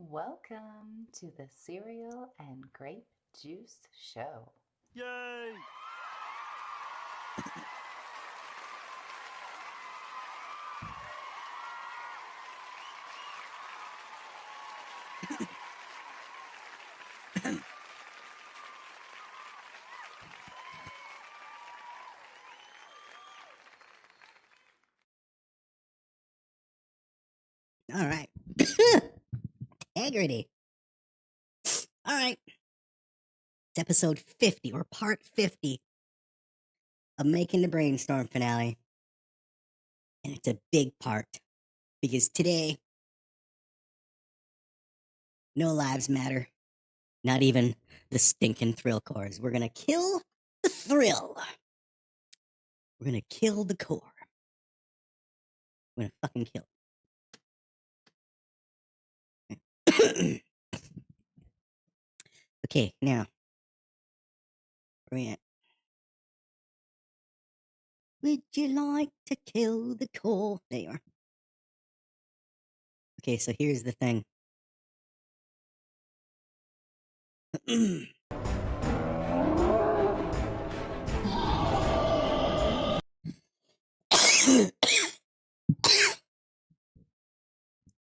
Welcome to the Cereal and Grape Juice Show. Yay! All right. Integrity. All right. It's episode 50 or part 50 of making the Brainstorm finale. And it's a big part because today, no lives matter. Not even the stinking THRILLKORs. We're going to kill the thrill. We're going to kill the core. We're going to fucking kill it. Okay, now. Where we at? Would you like to kill the core? There you are. Okay, so here's the thing.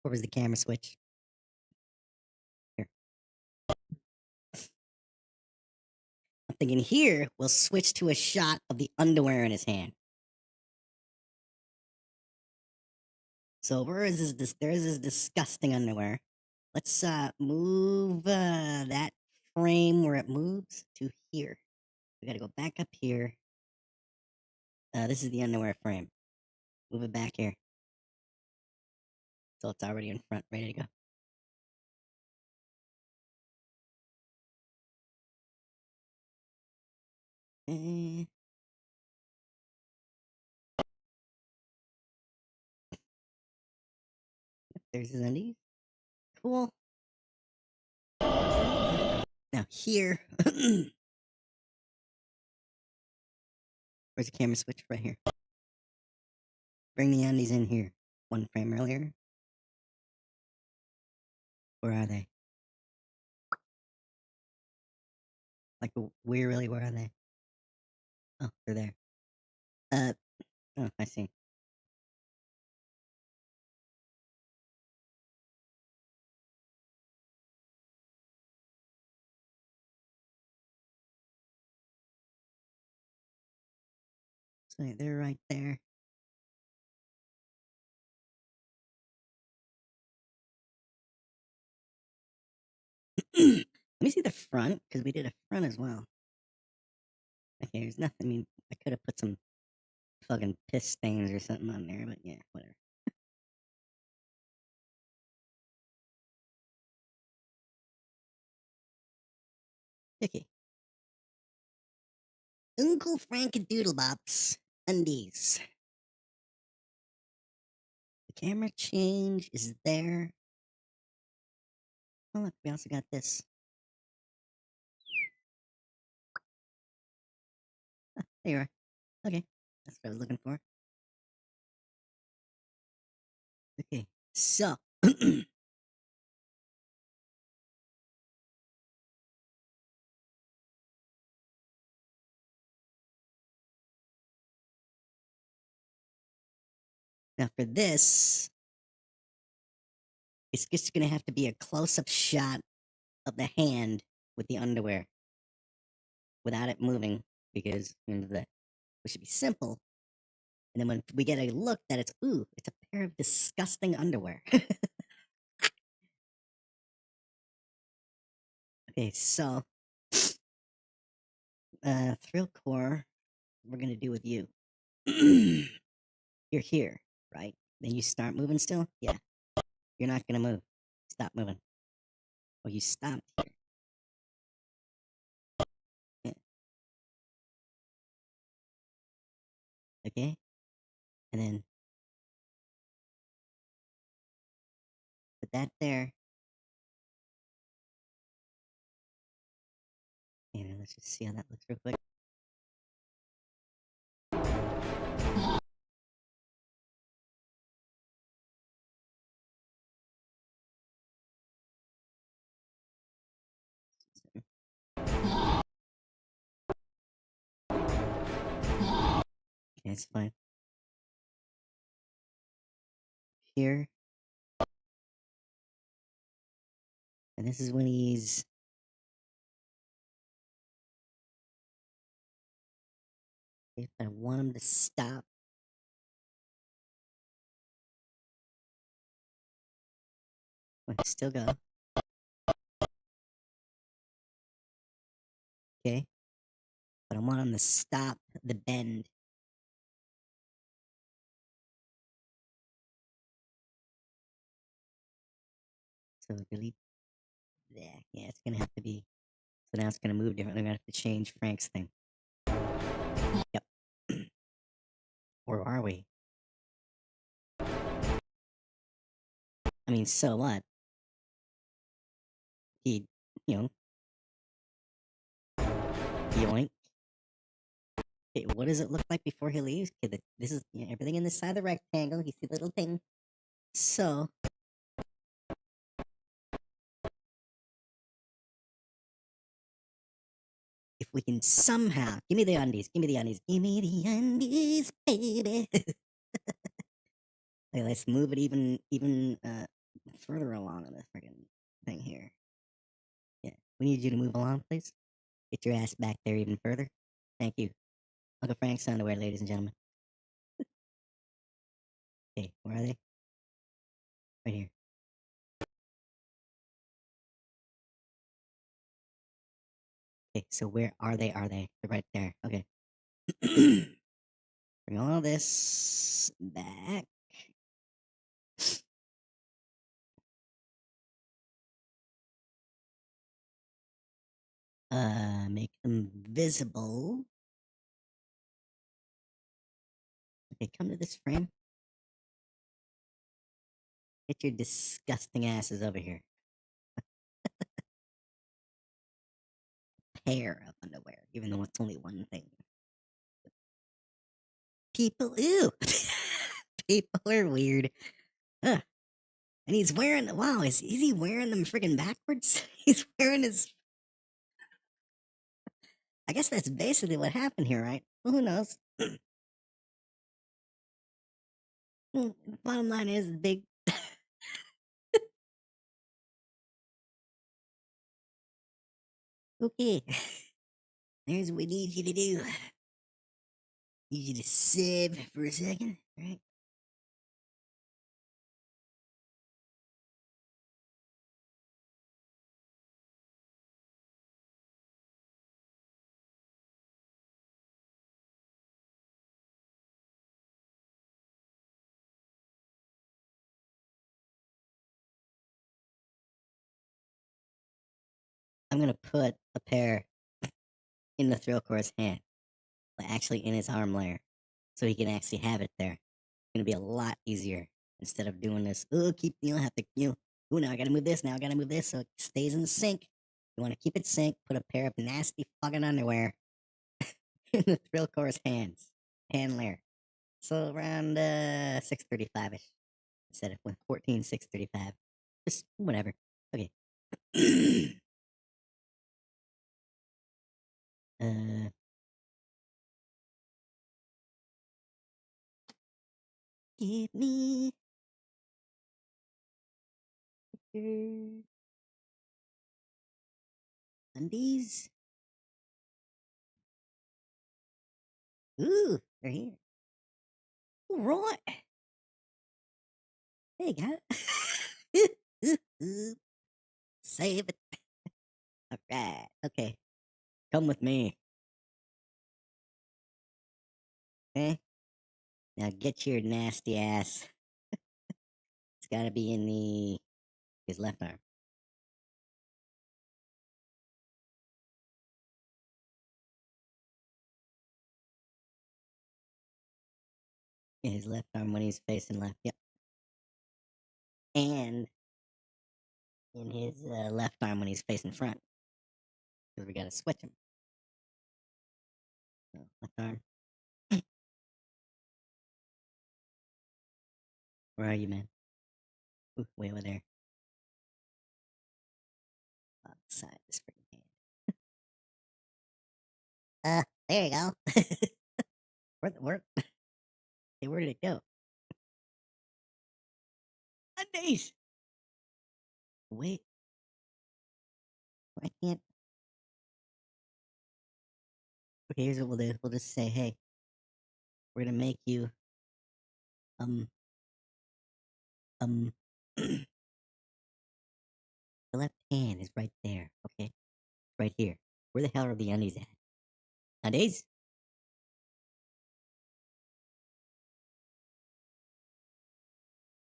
Where was the camera switch? Here. I'm thinking here we'll switch to a shot of the underwear in his hand. So where is this? There's this disgusting underwear. Let's move that frame where it moves to here. We gotta go back up here. This is the underwear frame. Move it back here. So it's already in front, ready to go. There's his undies. Cool. Now here. Where's the camera switch? Right here. Bring the undies in here. One frame earlier. Where are they? Like, where are they? Oh, they're there. Oh, I see. So they're right there. Let me see the front, because we did a front as well. Okay, there's nothing. I mean, I could have put some fucking piss stains or something on there, but yeah, whatever. Okay. Uncle Frank Doodlebop's undies. The camera change is there. Oh, look, we also got this. Ah, there you are. Okay, that's what I was looking for. Okay, so. Now for this, it's just gonna have to be a close-up shot of the hand with the underwear without it moving, because it should be simple. And then when we get a look that it's a pair of disgusting underwear. Okay, so THRILLKOR, we're gonna do with you. You're here, right? Then you start moving still? Yeah. You're not gonna move. Stop moving. Oh, you stopped here. Yeah. Okay? And then put that there. And let's just see how that looks real quick. Yeah, it's fine. Here. And this is when he's... If I want him to stop. Oh, he's still go. Okay. But I want him to stop the bend. So delete that. Yeah, it's gonna have to be... So now it's gonna move differently. I'm gonna have to change Frank's thing. Yep. Or are we? I mean, so what? He, you know, yoink. Okay, what does it look like before he leaves? Okay, this is everything in the side of the rectangle. You see the little thing. So if we can somehow give me the undies, give me the undies, give me the undies, baby. Okay, let's move it even further along on this freaking thing here. Yeah, we need you to move along, please. Get your ass back there even further. Thank you. Uncle Frank's underwear, ladies and gentlemen. Okay, where are they? Right here. Okay, so where are they? Are they? They're right there. Okay. Bring all this back. Make them visible. Okay, come to this frame. Get your disgusting asses over here. Pair of underwear, even though it's only one thing. People, ew. People are weird. Ugh. And he's wearing, wow, is he wearing them friggin' backwards? He's wearing his, I guess that's basically what happened here, right? Well, who knows? Bottom line is big. Okay. Here's what we need you to do. Need you to save for a second, right? I'm gonna put a pair in the Thrillkor's hand, but actually in his arm layer, so he can actually have it there. It's gonna be a lot easier instead of doing this. Oh, have to, oh, now I gotta move this, now I gotta move this so it stays in sync. You wanna keep it sync, put a pair of nasty fucking underwear in the Thrillkor's hand layer. So around 6:35ish instead of 14:6:35. Just whatever. Okay. uh, give me your undies. Ooh, they're here. All right. There you go. Save it. All right. Okay. Come with me. Okay. Now get your nasty ass. It's gotta be in his left arm. Yeah, his left arm when he's facing left. Yep. And in his left arm when he's facing front. Because we gotta switch him. So, left arm. Where are you, man? Ooh, way over there. Side of this freaking hand. There you go. where Hey, where did it go? Mondays! Wait. I can't. Okay, here's what we'll do. We'll just say, hey, we're gonna make you, um, the left hand is right there, okay? Right here. Where the hell are the undies at? Undies?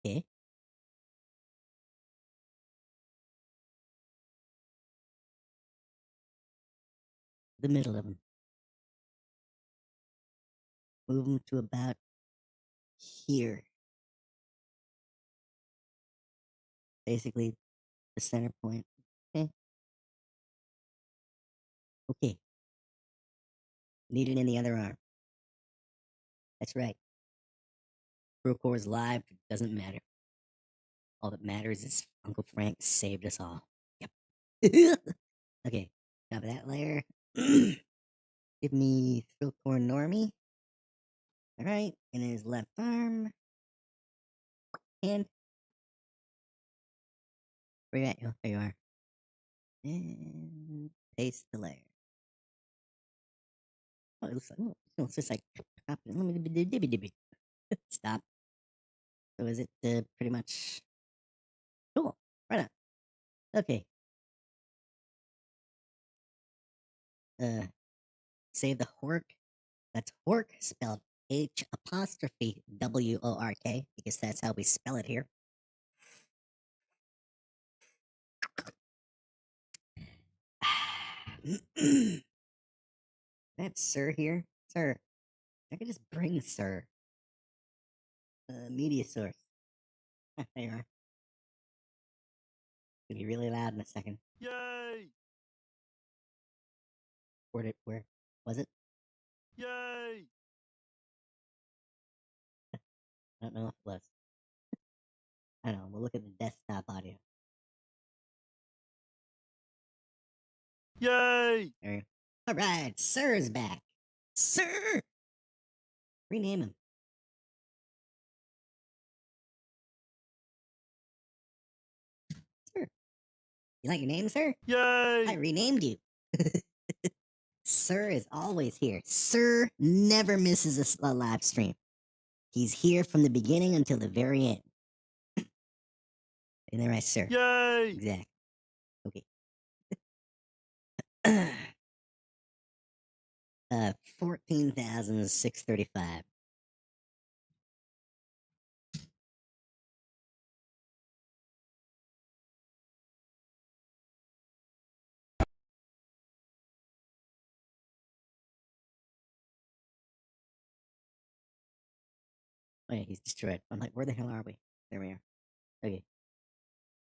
Okay. The middle of them. Move them to about here. Basically, the center point. Okay. Okay. Need it in the other arm. That's right. THRILLKOR is live. It doesn't matter. All that matters is Uncle Frank saved us all. Yep. Okay. Top of that layer. Give me THRILLKOR Normie. All right. And his left arm. Hand. Where you at? Oh, there you are. And paste the layer. Oh, it looks just like stop. So is it pretty much cool? Right on. Okay. Save the hork. That's hork spelled H''WORK because that's how we spell it here. That's Sir here, Sir. I could just bring Sir. Media source. There you are. It's gonna be really loud in a second. Yay! Where was it? Yay! I don't know if it was. I don't know. We'll look at the desktop audio. Yay! There. All right, Sir is back. Sir. Rename him. Sir. You like your name, Sir? I Yay! renamed you. Sir is always here. Sir never misses a live stream. He's here from the beginning until the very end. Isn't that right, Sir? Yay! Exactly. Okay. 14,635. Oh yeah, he's destroyed. I'm like, where the hell are we? There we are. Okay.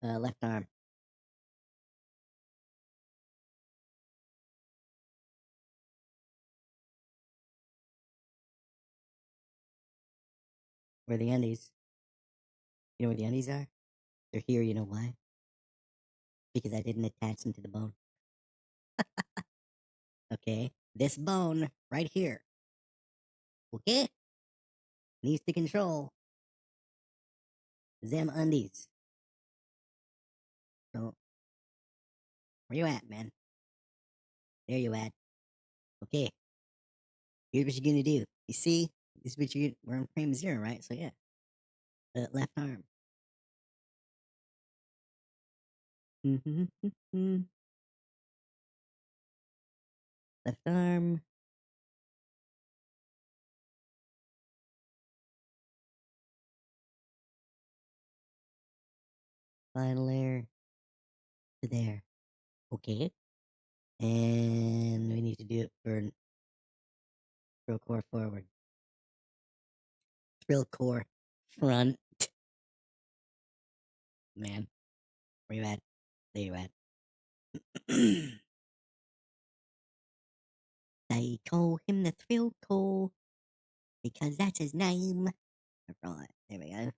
Left arm. Where are the undies? You know where the undies are? They're here. You know why? Because I didn't attach them to the bone. Okay. This bone right here. Okay? Needs to control them undies. So, where you at, man? There you at. Okay. Here's what you're gonna do. You see? This is what we're on frame 0, right? So yeah. Left arm. Left arm. Final layer to there. Okay. And we need to do it for THRILLKOR forward. THRILLKOR front. Man. Where you at? There you at. They call him the THRILLKOR because that's his name. Right, there we go.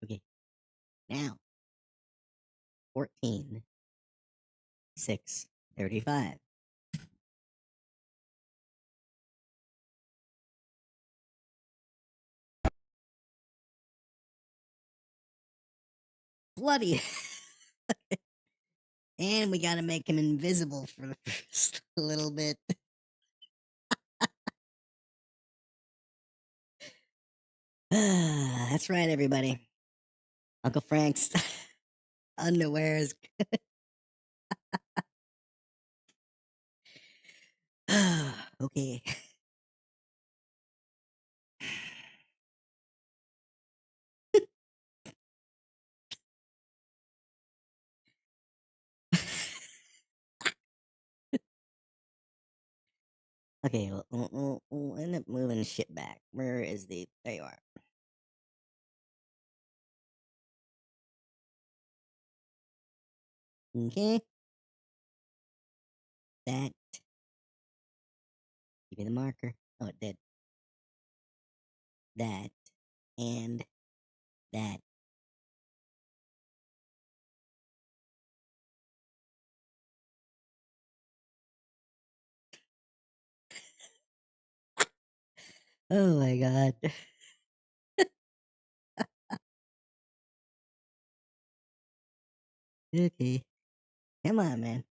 Okay. Now, 14. 6:35. Bloody. And we gotta make him invisible for the first little bit. That's right, everybody. Uncle Frank's underwear is. Okay. Okay, we'll end up moving shit back. Where is the? There you are. Okay. That. Give me the marker. Oh, it did. That. And that. Oh my god. Okay. Come on, man.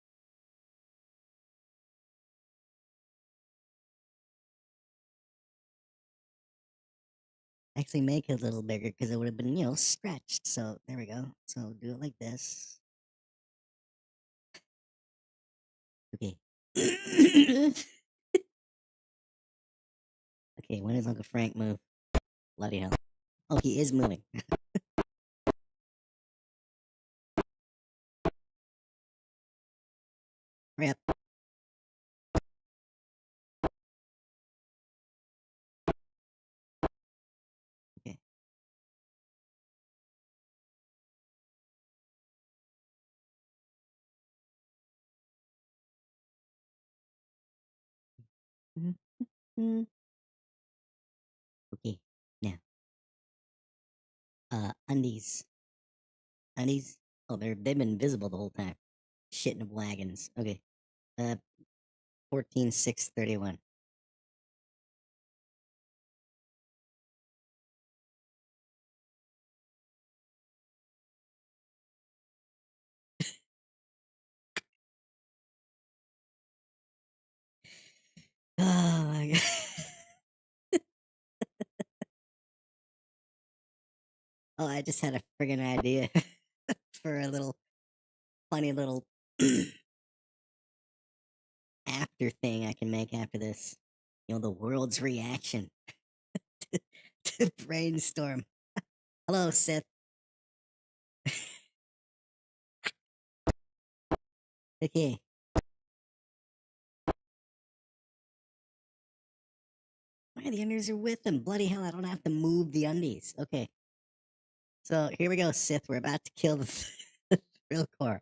Actually, make it a little bigger because it would have been, stretched. So there we go. So do it like this. Okay. Okay, when does Uncle Frank move? Bloody hell. Oh, he is moving. Hurry up. Okay. Mhm. Okay. Now, undies. Undies. Oh, they've been invisible the whole time. Shitting of wagons. Okay. 14,631. Oh my god. Oh, I just had a friggin' idea for a little funny little after thing I can make after this. The world's reaction to Brainstorm. Hello, Sith. Okay. Why the undies are with them? Bloody hell, I don't have to move the undies. Okay. So here we go, Sith. We're about to kill the THRILLKOR.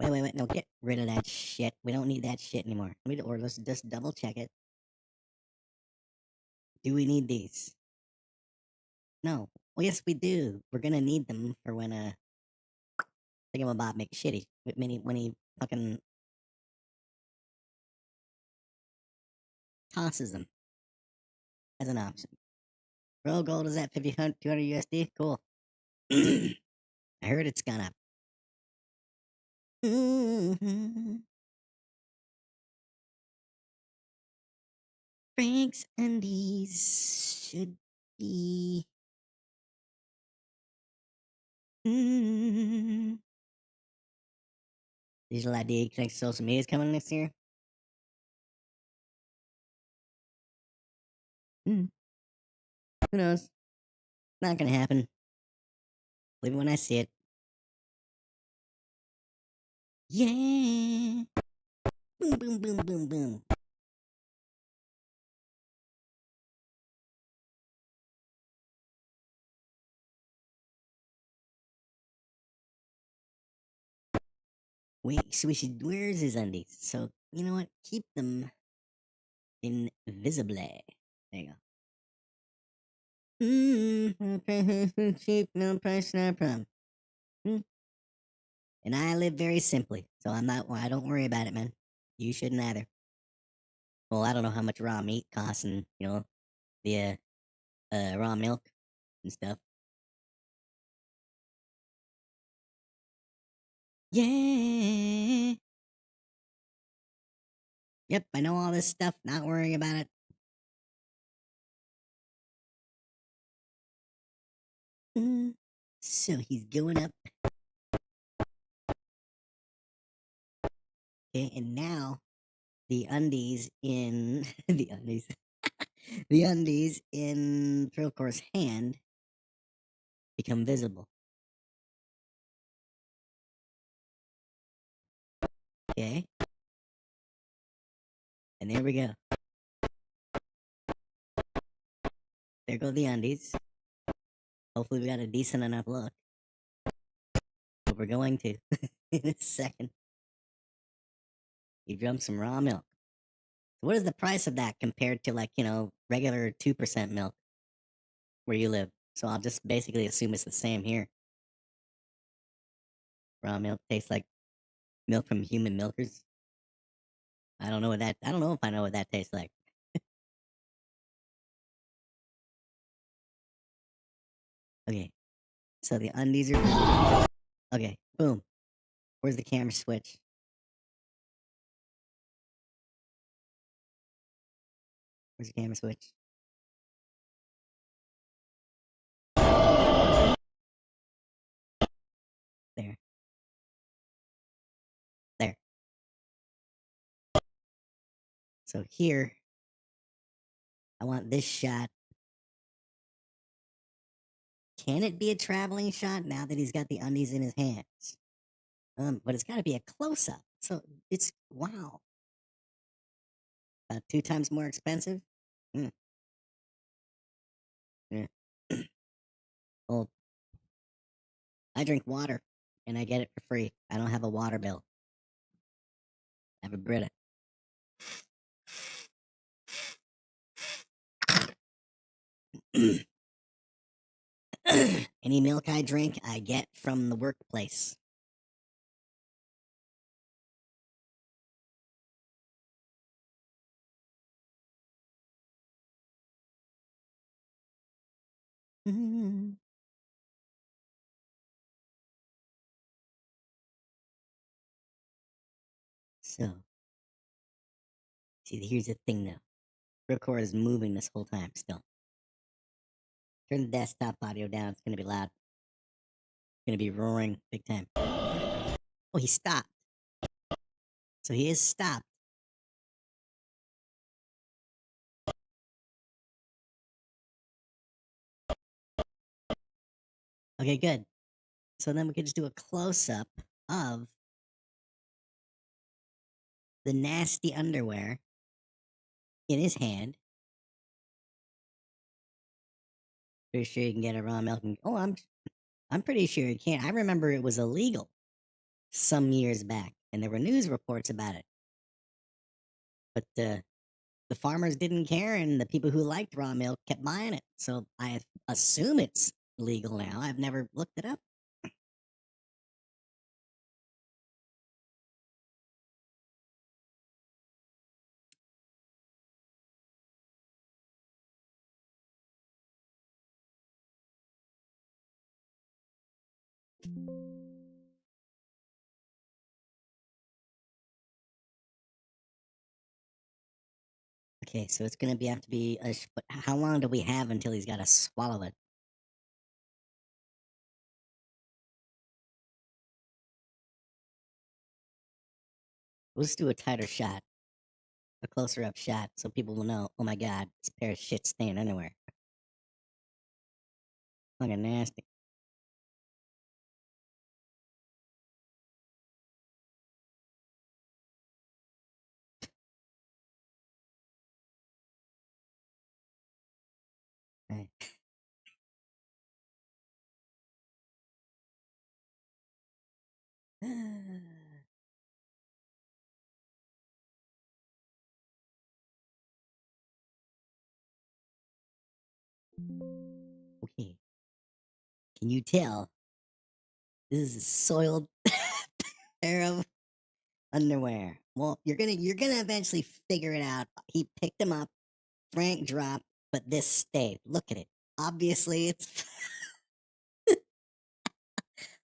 Wait. No, get rid of that shit. We don't need that shit anymore. Or let's just double check it. Do we need these? No. Well, yes, we do. We're gonna need them for when Thingamabob makes shitty. When he fucking tosses them as an option. Real gold is at 200 USD. Cool. I heard it's gone up. Frank's undies should be. Digital ID connected to social media is coming next year. Who knows? Not gonna happen. Believe it when I see it. Yeah. Boom. Wait, so we should. Where's his undies? So you know what? Keep them invisible. There you go. Cheap, no price, no problem. And I live very simply, so I don't worry about it, man. You shouldn't either. Well, I don't know how much raw meat costs and, the, raw milk and stuff. Yeah. Yep, I know all this stuff, not worrying about it. So he's going up. Okay, and now the undies in the undies. The undies in THRILLKOR's hand become visible. Okay. And there we go. There go the undies. Hopefully we got a decent enough look. But we're going to in a second. You drunk some raw milk. What is the price of that compared to regular 2% milk where you live? So I'll just basically assume it's the same here. Raw milk tastes like milk from human milkers. I don't know if I know what that tastes like. Okay. So the undies are okay, boom. Where's the camera switch? Where's the camera switch? There. There. So here, I want this shot. Can it be a traveling shot now that he's got the undies in his hands? But it's got to be a close up. So it's wow. About 2 times more expensive. Mm. Yeah. Well, I drink water, and I get it for free. I don't have a water bill. I have a Brita. Any milk I drink, I get from the workplace. So, see, here's the thing now. THRILLKOR is moving this whole time still. Turn the desktop audio down. It's gonna be loud. It's gonna be roaring big time. Oh, he stopped. So he is stopped. Okay, good. So then we could just do a close up of the nasty underwear in his hand. Pretty sure you can get a raw milk. I'm pretty sure you can. I remember it was illegal some years back, and there were news reports about it. But the farmers didn't care, and the people who liked raw milk kept buying it. So I assume it's legal now. I've never looked it up. Okay, so it's gonna have to be but how long do we have until he's got to swallow it? Let's do a tighter shot, a closer up shot, so people will know. Oh my God, this pair of shit's staying anywhere. Fucking nasty. Right. Okay. Can you tell? This is a soiled pair of underwear. Well, you're gonna eventually figure it out. He picked him up. Frank dropped, but this stayed. Look at it. Obviously, it's.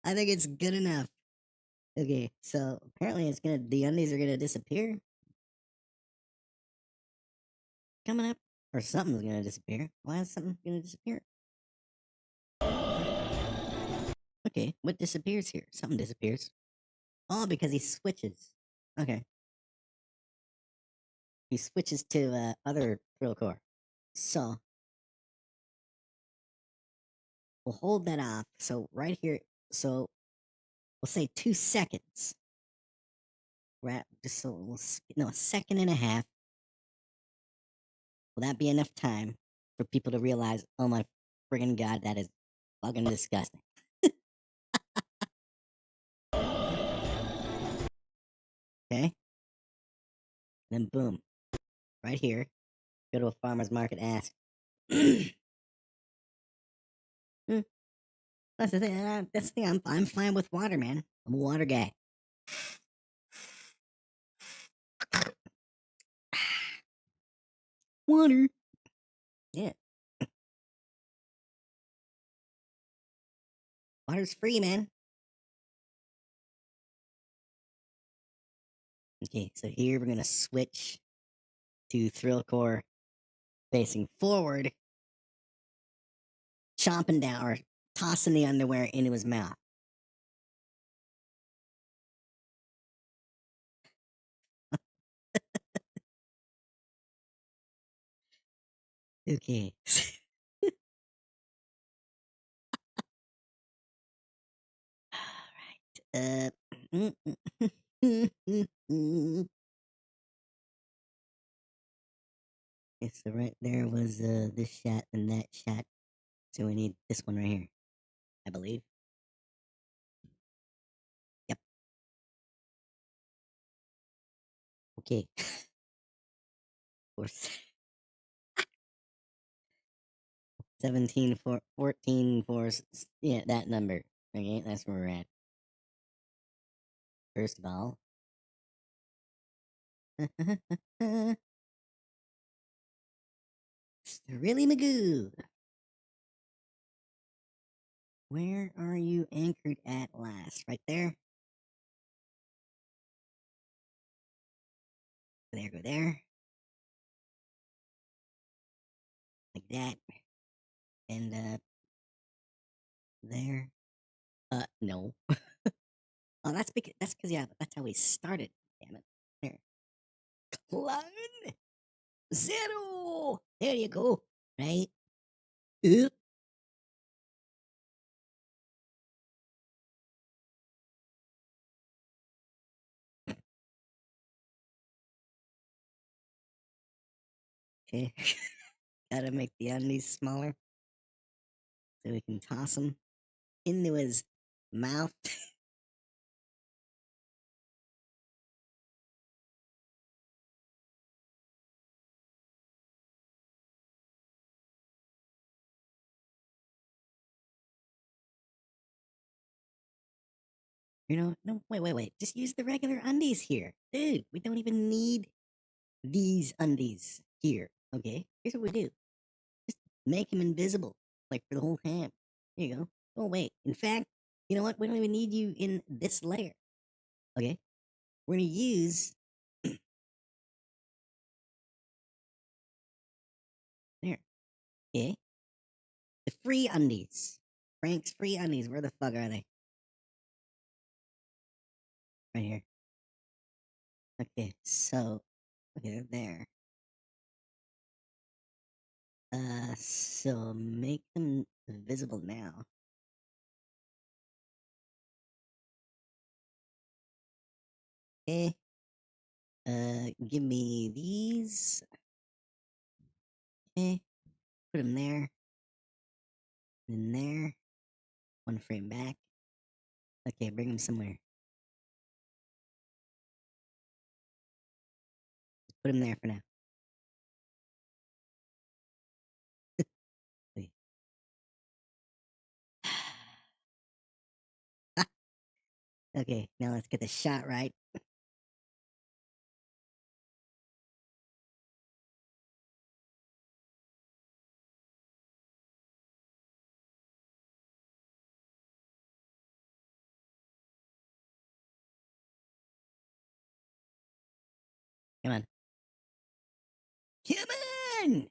I think it's good enough. Okay, so apparently the undies are gonna disappear. Coming up, or something's gonna disappear. Why is something gonna disappear? Okay, what disappears here? Something disappears. Oh, because he switches. Okay. He switches to other THRILLKOR. So we'll hold that off. So right here, so we'll say 2 seconds. Right, just so no, a second and a half. Will that be enough time for people to realize, oh my friggin' god, that is fucking disgusting? Okay? Then boom. Right here. Go to a farmer's market, ask. That's the thing. That's the thing. I'm fine with water, man. I'm a water guy. Water. Yeah. Water's free, man. Okay, so here we're gonna switch to THRILLKOR facing forward, chomping down or tossing the underwear into his mouth. Okay. All right. Okay, so right there was this shot and that shot. So we need this one right here, I believe. Yep. Okay. Or 17, 14, 4, yeah, that number. Okay, that's where we're at. First of all. Really Magoo. Where are you anchored at last? Right there? There, go there. Like that. And, there. No. Oh, that's because, yeah, that's how we started. Damn it. There. Clone! 0! There you go. Right? Oop. Okay. Gotta make the undies smaller so we can toss them into his mouth. You know, no, wait. Just use the regular undies here. Dude, we don't even need these undies here. Okay? Here's what we do. Just make them invisible, like for the whole time. There you go. Oh, wait. In fact, you know what? We don't even need you in this layer. Okay? We're going to use. There. Okay? The free undies. Frank's free undies. Where the fuck are they? Right here. Okay, so. Okay, they're there. So make them visible now. Okay. Give me these. Okay. Put them there. In there. One frame back. Okay, bring them somewhere. Just put them there for now. Wait. Okay, now let's get the shot right. Come on. Come on!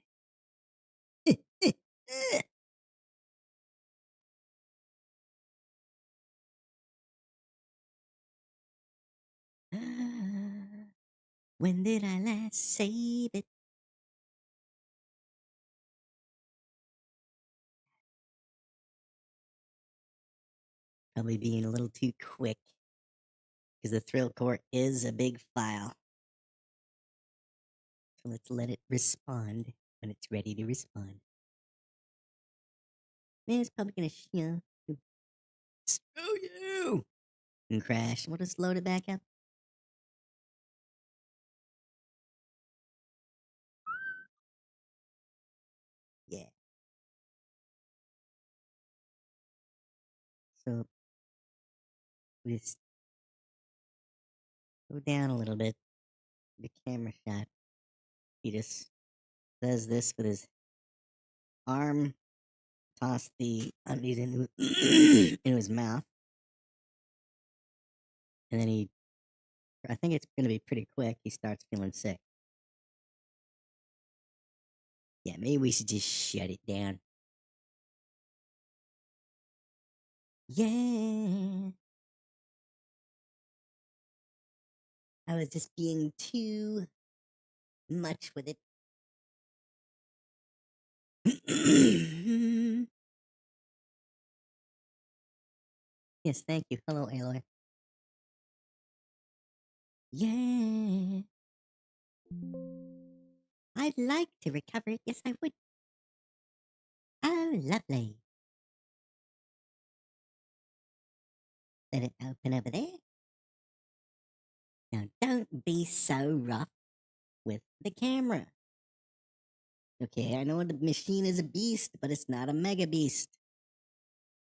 When did I last save it? Probably being a little too quick because the THRILLKOR is a big file. So let's let it respond when it's ready to respond. Man, it's probably gonna, screw you! And crash. We'll just load it back up. Yeah. So we just go down a little bit. The camera shot. He just does this with his arm, toss the undies into into his mouth, and then I think it's gonna be pretty quick. He starts feeling sick. Yeah, maybe we should just shut it down. Yeah. I was just being too much with it. Yes, thank you. Hello, Aloy. Yeah. I'd like to recover it. Yes, I would. Oh, lovely. Let it open over there. Now, don't be so rough with the camera. Okay, I know the machine is a beast, but it's not a mega beast.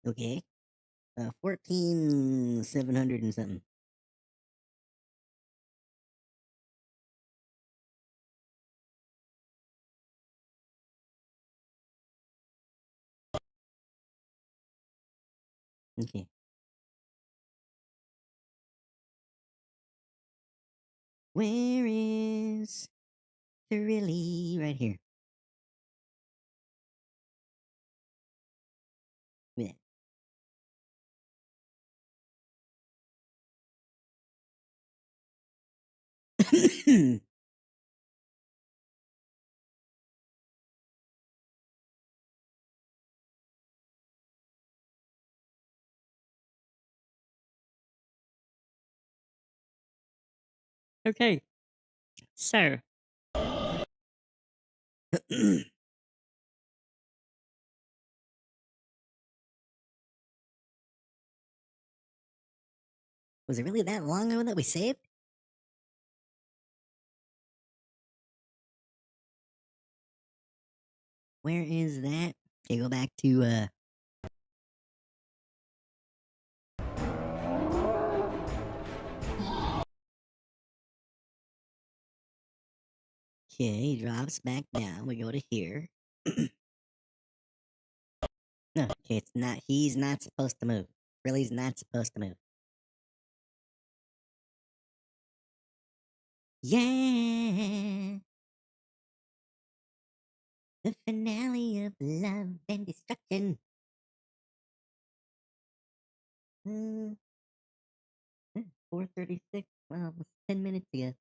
Okay? 14,700 and something. Okay. Where is Thrilly? Right here. Yeah. Okay. So. Was it really that long ago that we saved? Where is that? Okay, go back to Okay, he drops back down. We go to here. No, okay, it's not. He's not supposed to move. Really's not supposed to move. Yeah. The finale of love and destruction. 4:36. Well, it was 10 minutes ago.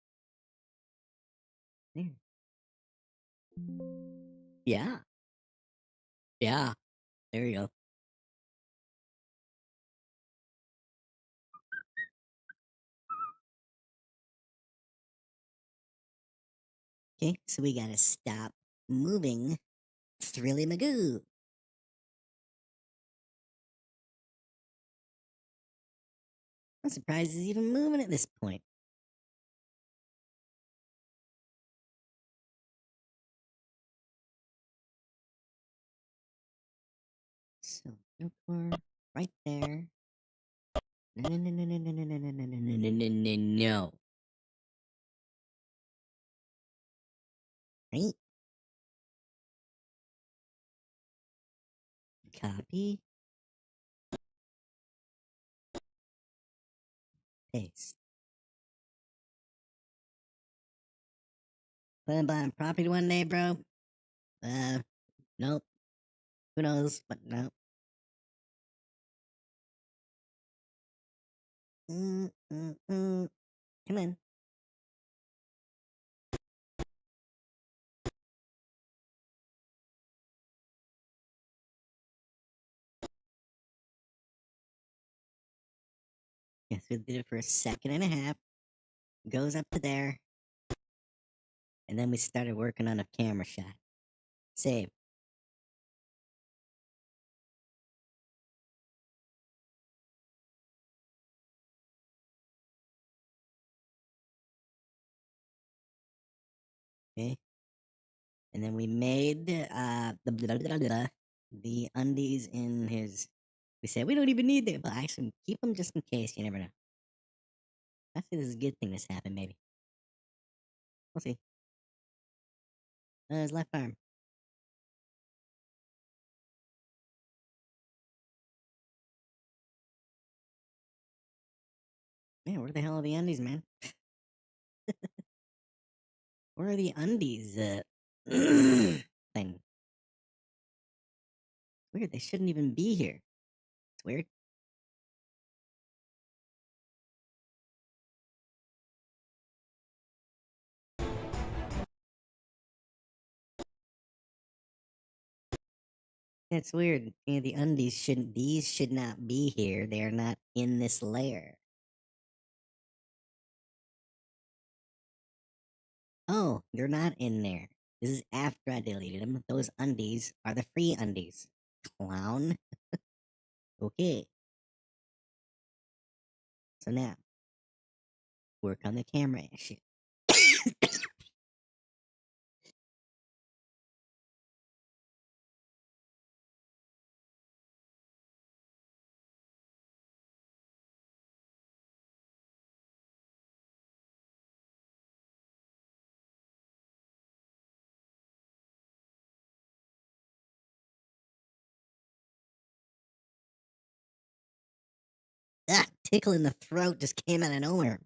There. Yeah. Yeah. There you go. Okay, so we gotta stop moving Thrilly Magoo. I'm surprised he's even moving at this point. So, THRILLKOR right there. No, no, no, no, no, no, no, no, no, no, no, no, no, no. Right? Copy. Paste. Plan buying property one day, bro? Nope. Who knows? But no. Come on. Yes, we did it for a second and a half. Goes up to there. And then we started working on a camera shot. Save. Okay. And then we made the undies in his. We said we don't even need them, but actually keep them just in case. You never know. I think this is a good thing this happened. Maybe we'll see. His left arm. Man, where the hell are the undies, man? Where are the undies? Thing. Weird. They shouldn't even be here. It's weird. It's weird. Yeah, the undies shouldn't. These should not be here. They are not in this layer. Oh, they're not in there. This is after I deleted them. Those undies are the free undies. Clown. Okay. So now, work on the camera issue. Ah, tickle in the throat just came out of nowhere.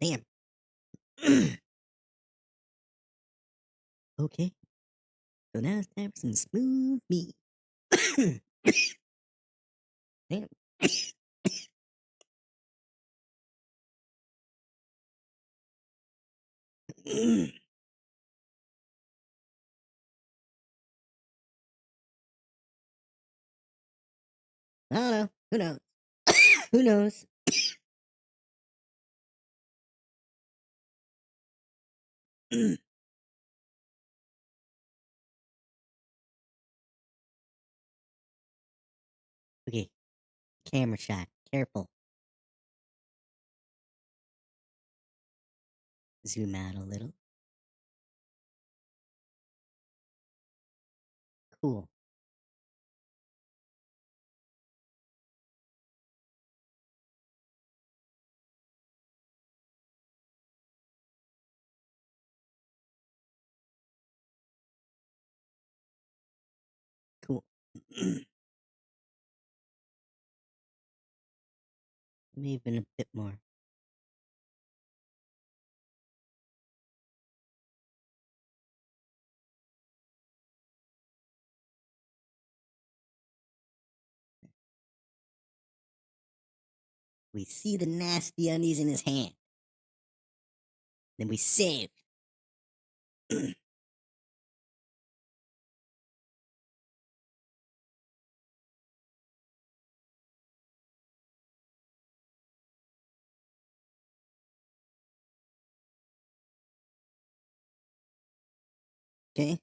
Damn. Okay. So now it's time for some smooth meat. Damn. I don't know. Who knows? Who knows? Okay. Camera shot. Careful. Zoom out a little. Cool. Cool. Maybe even a bit more. We see the nasty undies in his hand. Then we save. Okay.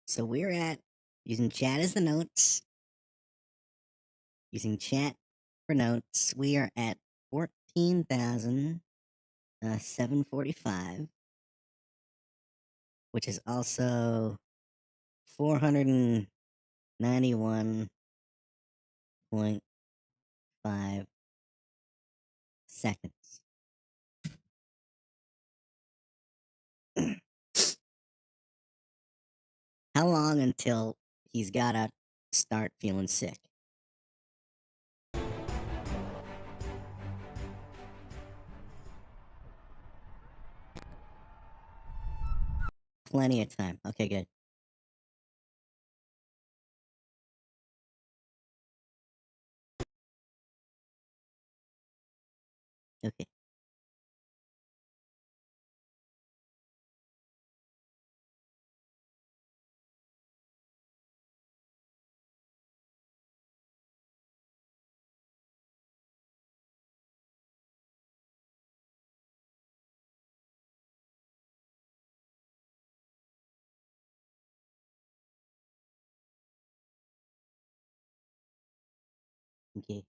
So we're at using chat as the notes. Using chat for notes, we are at 14,745, which is also 491.5 seconds. How long until he's gotta start feeling sick? Plenty of time. Okay, good. Okay. Okay.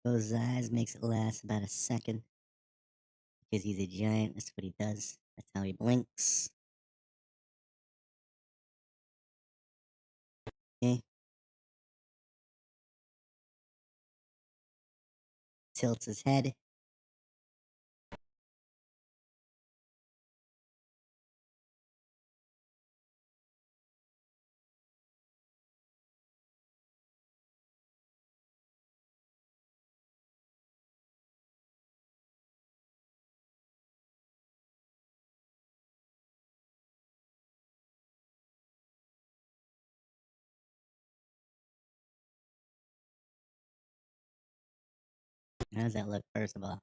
Close his eyes, makes it last about a second. Because he's a giant, that's what he does. That's how he blinks. Okay. Tilts his head. How does that look, first of all?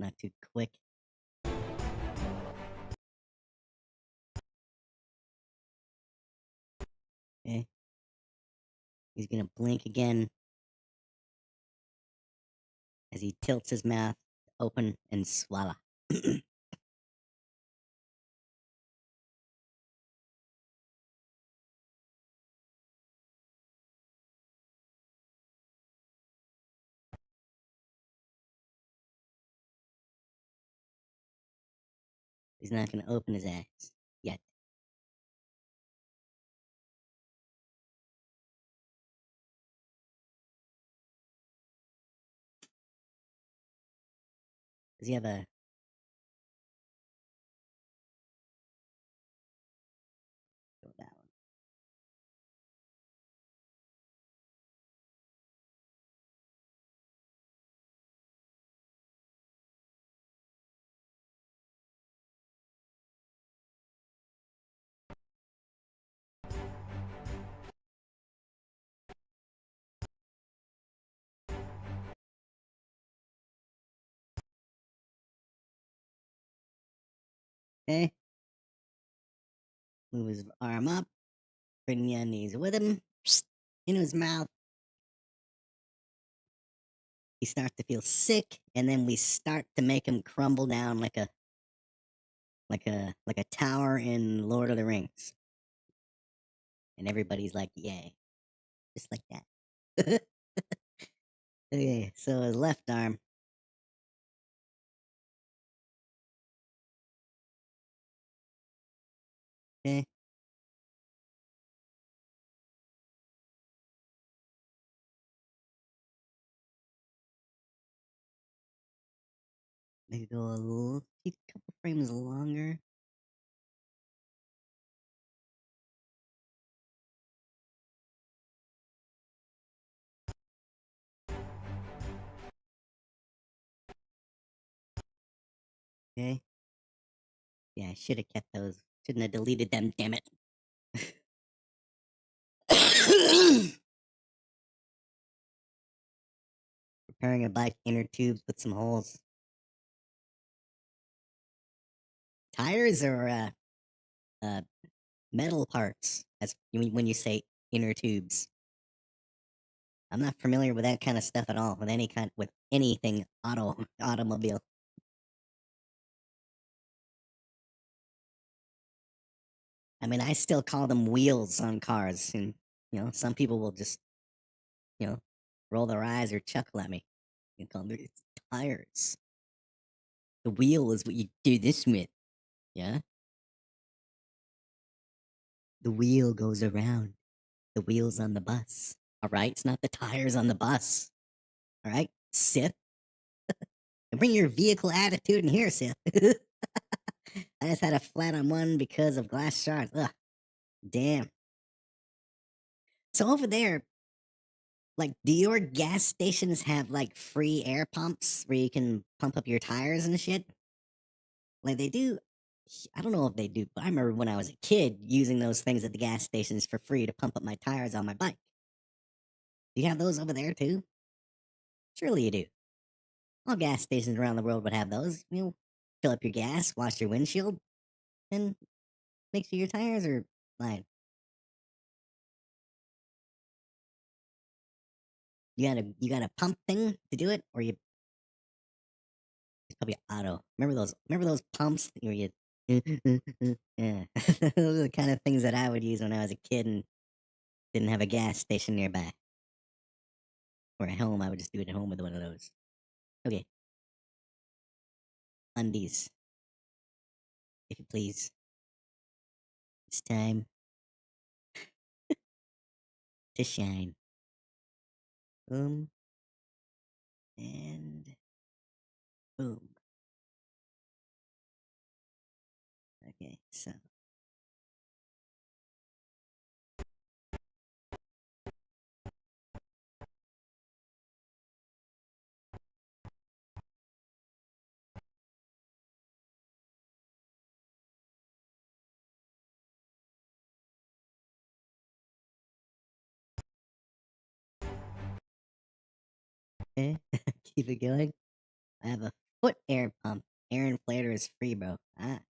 Not too quick. Okay. He's gonna blink again as he tilts his mouth open and swallow. He's not gonna open his eyes yet. Does he have a... Go that one. Okay. Move his arm up. Bring the knees with him. In his mouth. He starts to feel sick, and then we start to make him crumble down like a tower in Lord of the Rings. And everybody's like, yay. Just like that. Okay, so his left arm. Okay. Maybe go a couple frames longer. Okay. Yeah, I should have kept those. Shouldn't have deleted them, damn it. Preparing a bike, inner tubes with some holes. Tires or metal parts, as when you say inner tubes. I'm not familiar with that kind of stuff at all, with anything automobile. I mean, I still call them wheels on cars, and You know, some people will just, you know, roll their eyes or chuckle at me. You call them it's tires. The wheel is what you do this with. Yeah? The wheel goes around. The wheels on the bus. Alright? It's not the tires on the bus. Alright? Sith? And bring your vehicle attitude in here, Sith. I just had a flat on one because of glass shards. Ugh. Damn. So over there, like, do your gas stations have like free air pumps where you can pump up your tires and shit? Like they do. I don't know if they do, but I remember when I was a kid using those things at the gas stations for free to pump up my tires on my bike. Do you have those over there too? Surely you do. All gas stations around the world would have those. You know, fill up your gas, wash your windshield, and make sure your tires are fine. You got a pump thing to do it, or you it's probably auto. Remember those pumps where you yeah. Those are the kind of things that I would use when I was a kid and didn't have a gas station nearby. Or at home, I would just do it at home with one of those. Okay. Undies, if you please. It's time to shine. Boom. And boom. Okay, so. Okay. Keep it going. I have a foot air pump. Air inflator is free, bro. Ah.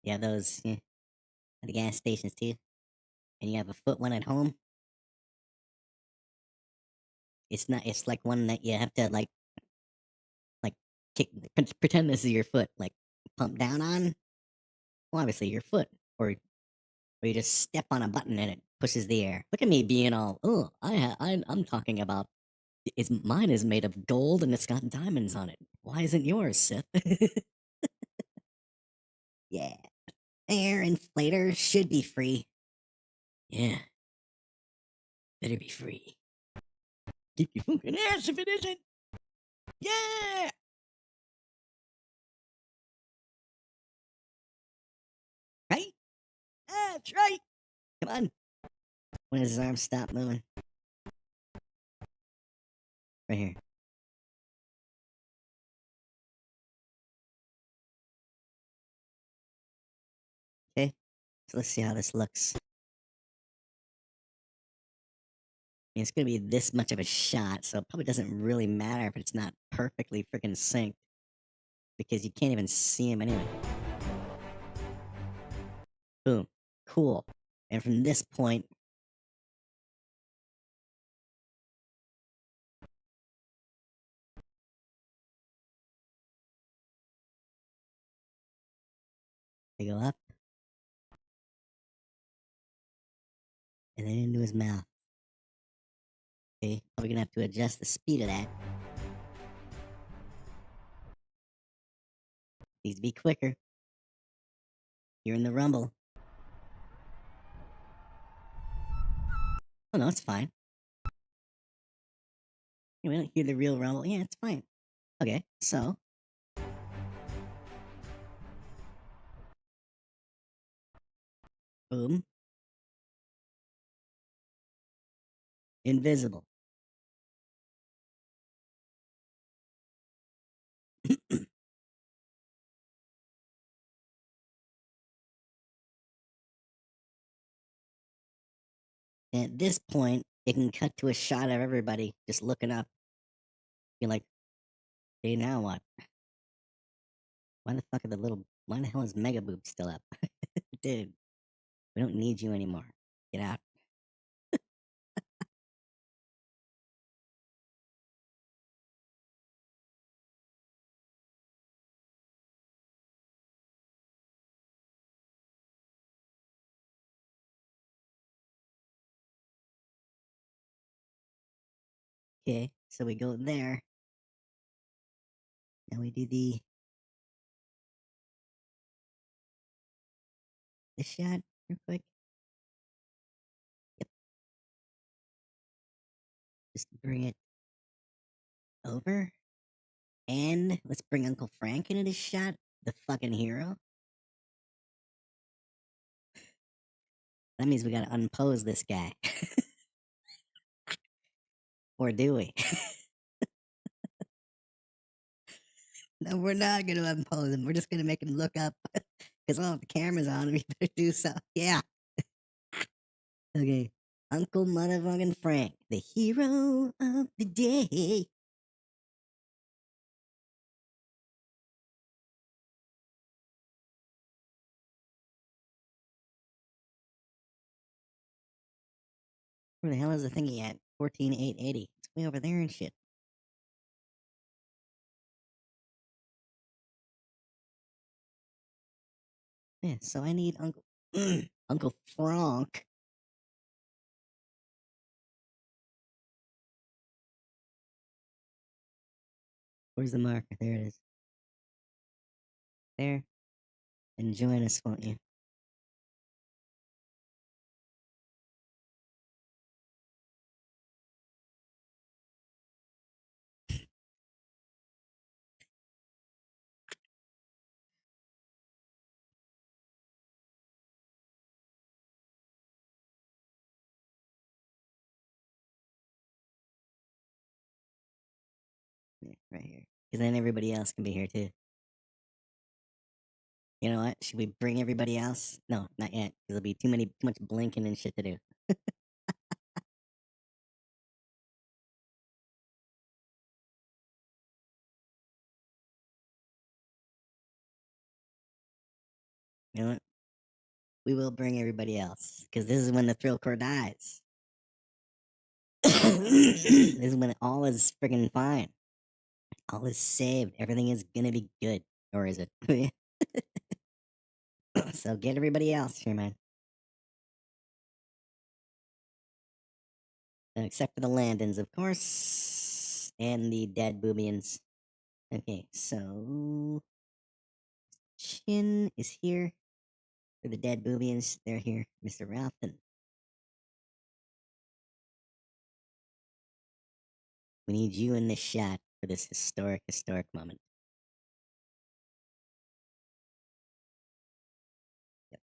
You have those at the gas stations too. And you have a foot one at home. It's not. It's like one that you have to like kick. Pretend this is your foot. Like pump down on. Well, obviously your foot, or you just step on a button and it pushes the air. Look at me being all. Oh, I'm talking about. It's mine is made of gold and it's got diamonds on it. Why isn't yours, Sith? Yeah, air inflator should be free. Yeah, better be free. Kick your fucking ass if it isn't. Yeah. Right? That's right. Come on. When does his arm stop moving? Right here. Okay. So let's see how this looks. I mean, it's gonna be this much of a shot, so it probably doesn't really matter if it's not perfectly freaking synced because you can't even see him anyway. Boom. Cool. And from this point, they go up and then into his mouth. Okay, probably gonna have to adjust the speed of that. Needs to be quicker. You're in the rumble. Oh no, it's fine. We don't hear the real rumble. Yeah, it's fine. Okay, so boom. Invisible. At this point, it can cut to a shot of everybody just looking up. You're like, hey, now what? Why the fuck are the little. Why the hell is Mega Boob still up? Dude, we don't need you anymore. Get out. Okay, so we go there. Now we do this shot real quick. Yep. Just bring it over. And let's bring Uncle Frank into this shot. The fucking hero. That means we gotta unpose this guy. Or do we? No, we're not gonna unpose him. We're just gonna make him look up. Because all the cameras on him, we better do so. Yeah. Okay. Uncle motherfucking Frank, the hero of the day. Where the hell is the thingy at? 14,880. It's way over there and shit. Yeah, so I need Uncle Uncle Frank. Where's the marker? There it is. There. And join us, won't you? Yeah, right here. Because then everybody else can be here too. You know what? Should we bring everybody else? No, not yet. Because there'll be too much blinking and shit to do. You know what? We will bring everybody else. Because this is when the Thrillkor dies. This is when all is friggin' fine. All is saved. Everything is gonna be good. Or is it? So get everybody else here, man. Except for the Landons, of course. And the dead boobians. Okay, so Chin is here. For the dead boobians, they're here. Mr. Ralphin. We need you in this shot for this historic moment. Yep.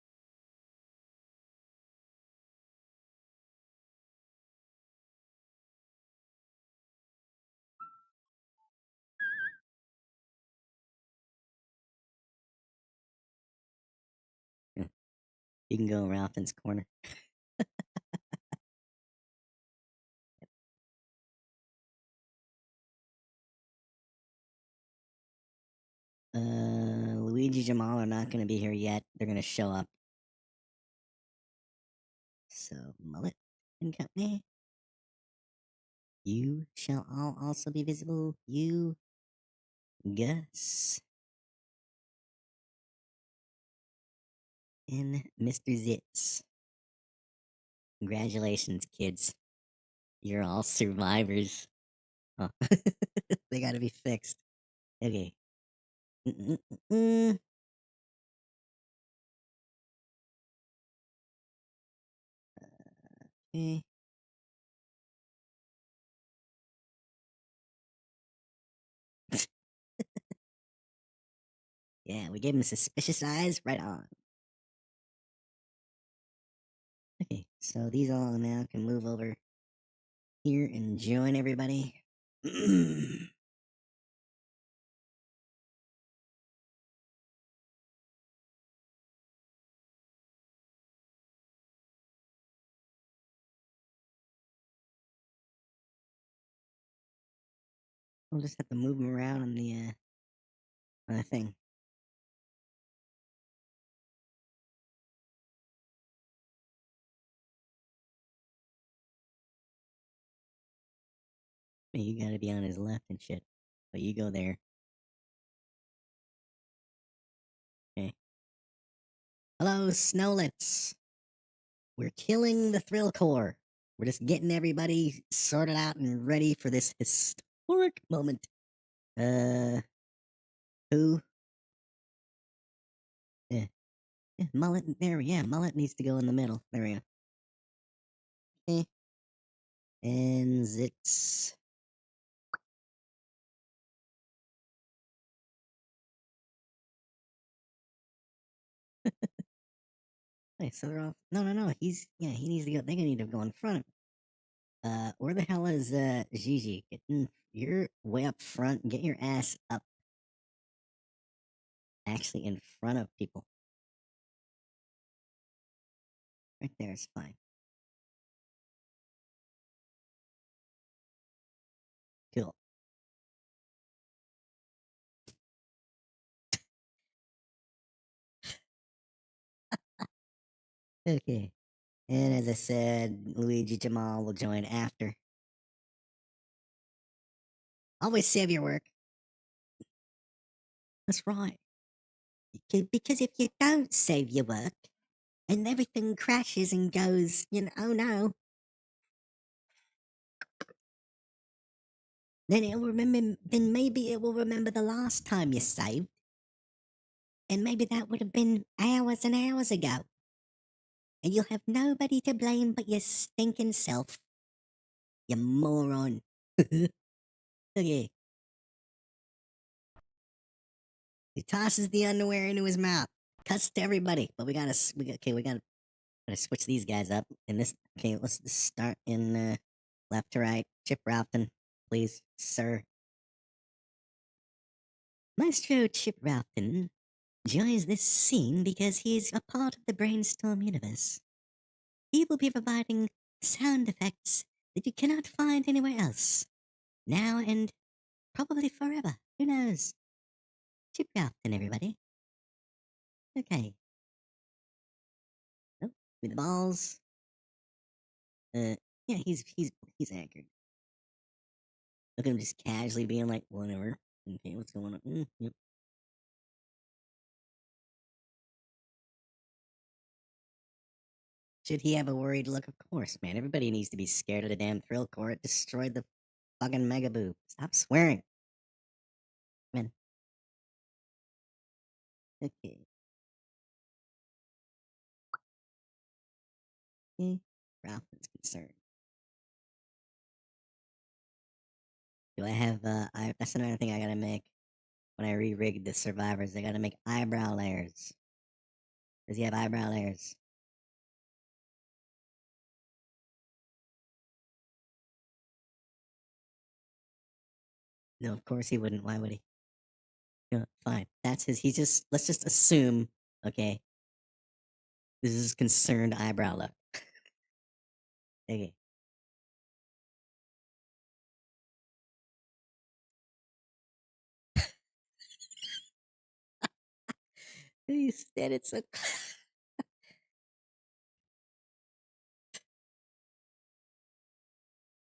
Yeah. You can go in Ralphin's corner. Luigi Jamal are not going to be here yet. They're going to show up. So, Mullet and Company. You shall all also be visible. You, Gus, and Mr. Zitz. Congratulations, kids. You're all survivors. Oh. They gotta be fixed. Okay. Okay. Yeah, we gave him suspicious eyes. Right on. Okay, so these all now can move over here and join everybody. We'll just have to move them around on the thing. Hey, you gotta be on his left and shit. But you go there. Okay. Hello, Snowlets. We're killing the Thrillkor. We're just getting everybody sorted out and ready for this historic moment. Who? Yeah. Mullet, Mullet needs to go in the middle. There we go. Okay. And it's... Hey, so they're off. No. He needs to go. They're gonna need to go in front of him. Where the hell is, Gigi? You're way up front. Get your ass up. Actually, in front of people. Right there is fine. Cool. Okay. And as I said, Luigi Jamal will join after. Always save your work. That's right. Because if you don't save your work, and everything crashes and goes, oh no, then maybe it will remember the last time you saved. And maybe that would have been hours and hours ago. And you'll have nobody to blame but your stinking self. You moron. Okay. He tosses the underwear into his mouth. Cuts to everybody. But we gotta switch these guys up. And let's just start in left to right. Chip Ralphin, please, sir. Maestro Chip Ralphin joins this scene because he's a part of the Brainstorm universe. He will be providing sound effects that you cannot find anywhere else. Now and probably forever. Who knows? Chip Ralphin, everybody. Okay. Oh, with the balls. Yeah, he's anchored. Look at him just casually being like, whatever. Okay, what's going on? Yep. Should he have a worried look? Of course, man. Everybody needs to be scared of the damn THRILLKOR. It destroyed the fucking Mega Boo. Stop swearing. Man. Okay. Okay. Ralph is concerned. Do I have, that's another thing I gotta make. When I re-rig the survivors, I gotta make eyebrow layers. Does he have eyebrow layers? No, of course he wouldn't. Why would he? No, fine. That's his. Let's just assume, okay, this is concerned eyebrow look. Okay. You said it so.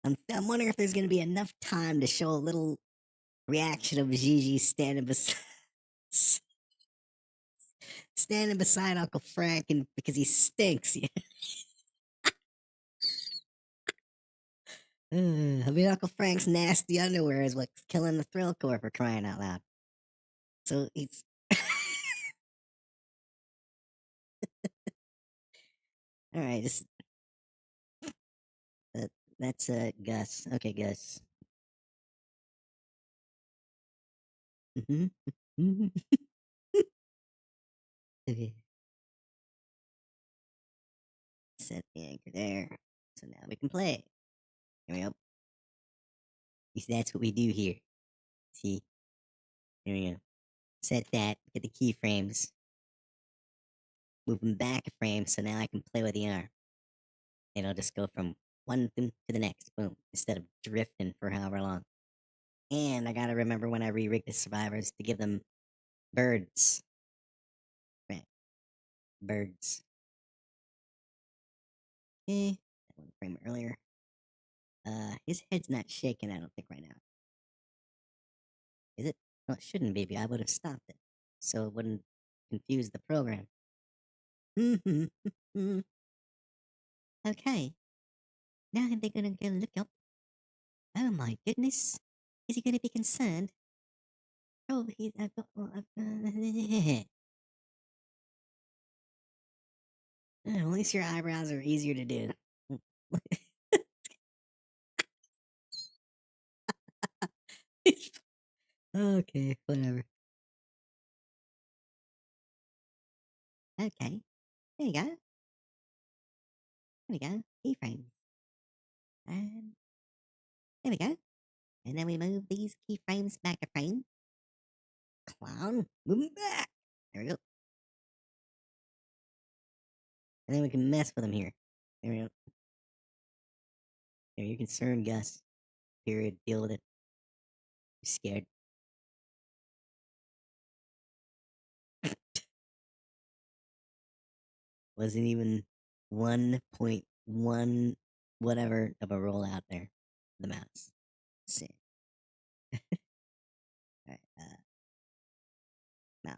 I'm wondering if there's gonna be enough time to show a little reaction of Gigi standing beside Uncle Frank, and because he stinks. I mean, Uncle Frank's nasty underwear is what's killing the THRILLKOR, for crying out loud. So he's. All right, that's Gus. Okay, Gus. Mm-hmm. Okay. Set the anchor there. So now we can play. Here we go. You see, that's what we do here. See? Here we go. Set that. Get the keyframes. Move them back a frame so now I can play with the arm. And I'll just go from one thing to the next. Boom. Instead of drifting for however long. And I gotta remember when I re-rig the survivors to give them birds. Right. Birds. Okay. That one frame earlier. His head's not shaking, I don't think, right now. Is it? No, it shouldn't be. I would have stopped it. So it wouldn't confuse the program. Okay. Now they're gonna go look up. Oh my goodness. Is he gonna be concerned? Oh, he's. At least your eyebrows are easier to do. Okay, whatever. Okay. There you go. There we go. Keyframes. And there we go. And then we move these keyframes back a frame. Clown, move 'em back. There we go. And then we can mess with them here. There we go. There, you're concerned, Gus. Period. Deal with it. You're scared. Wasn't even 1.1 whatever of a rollout there. The mouse. See. Alright, now. I'm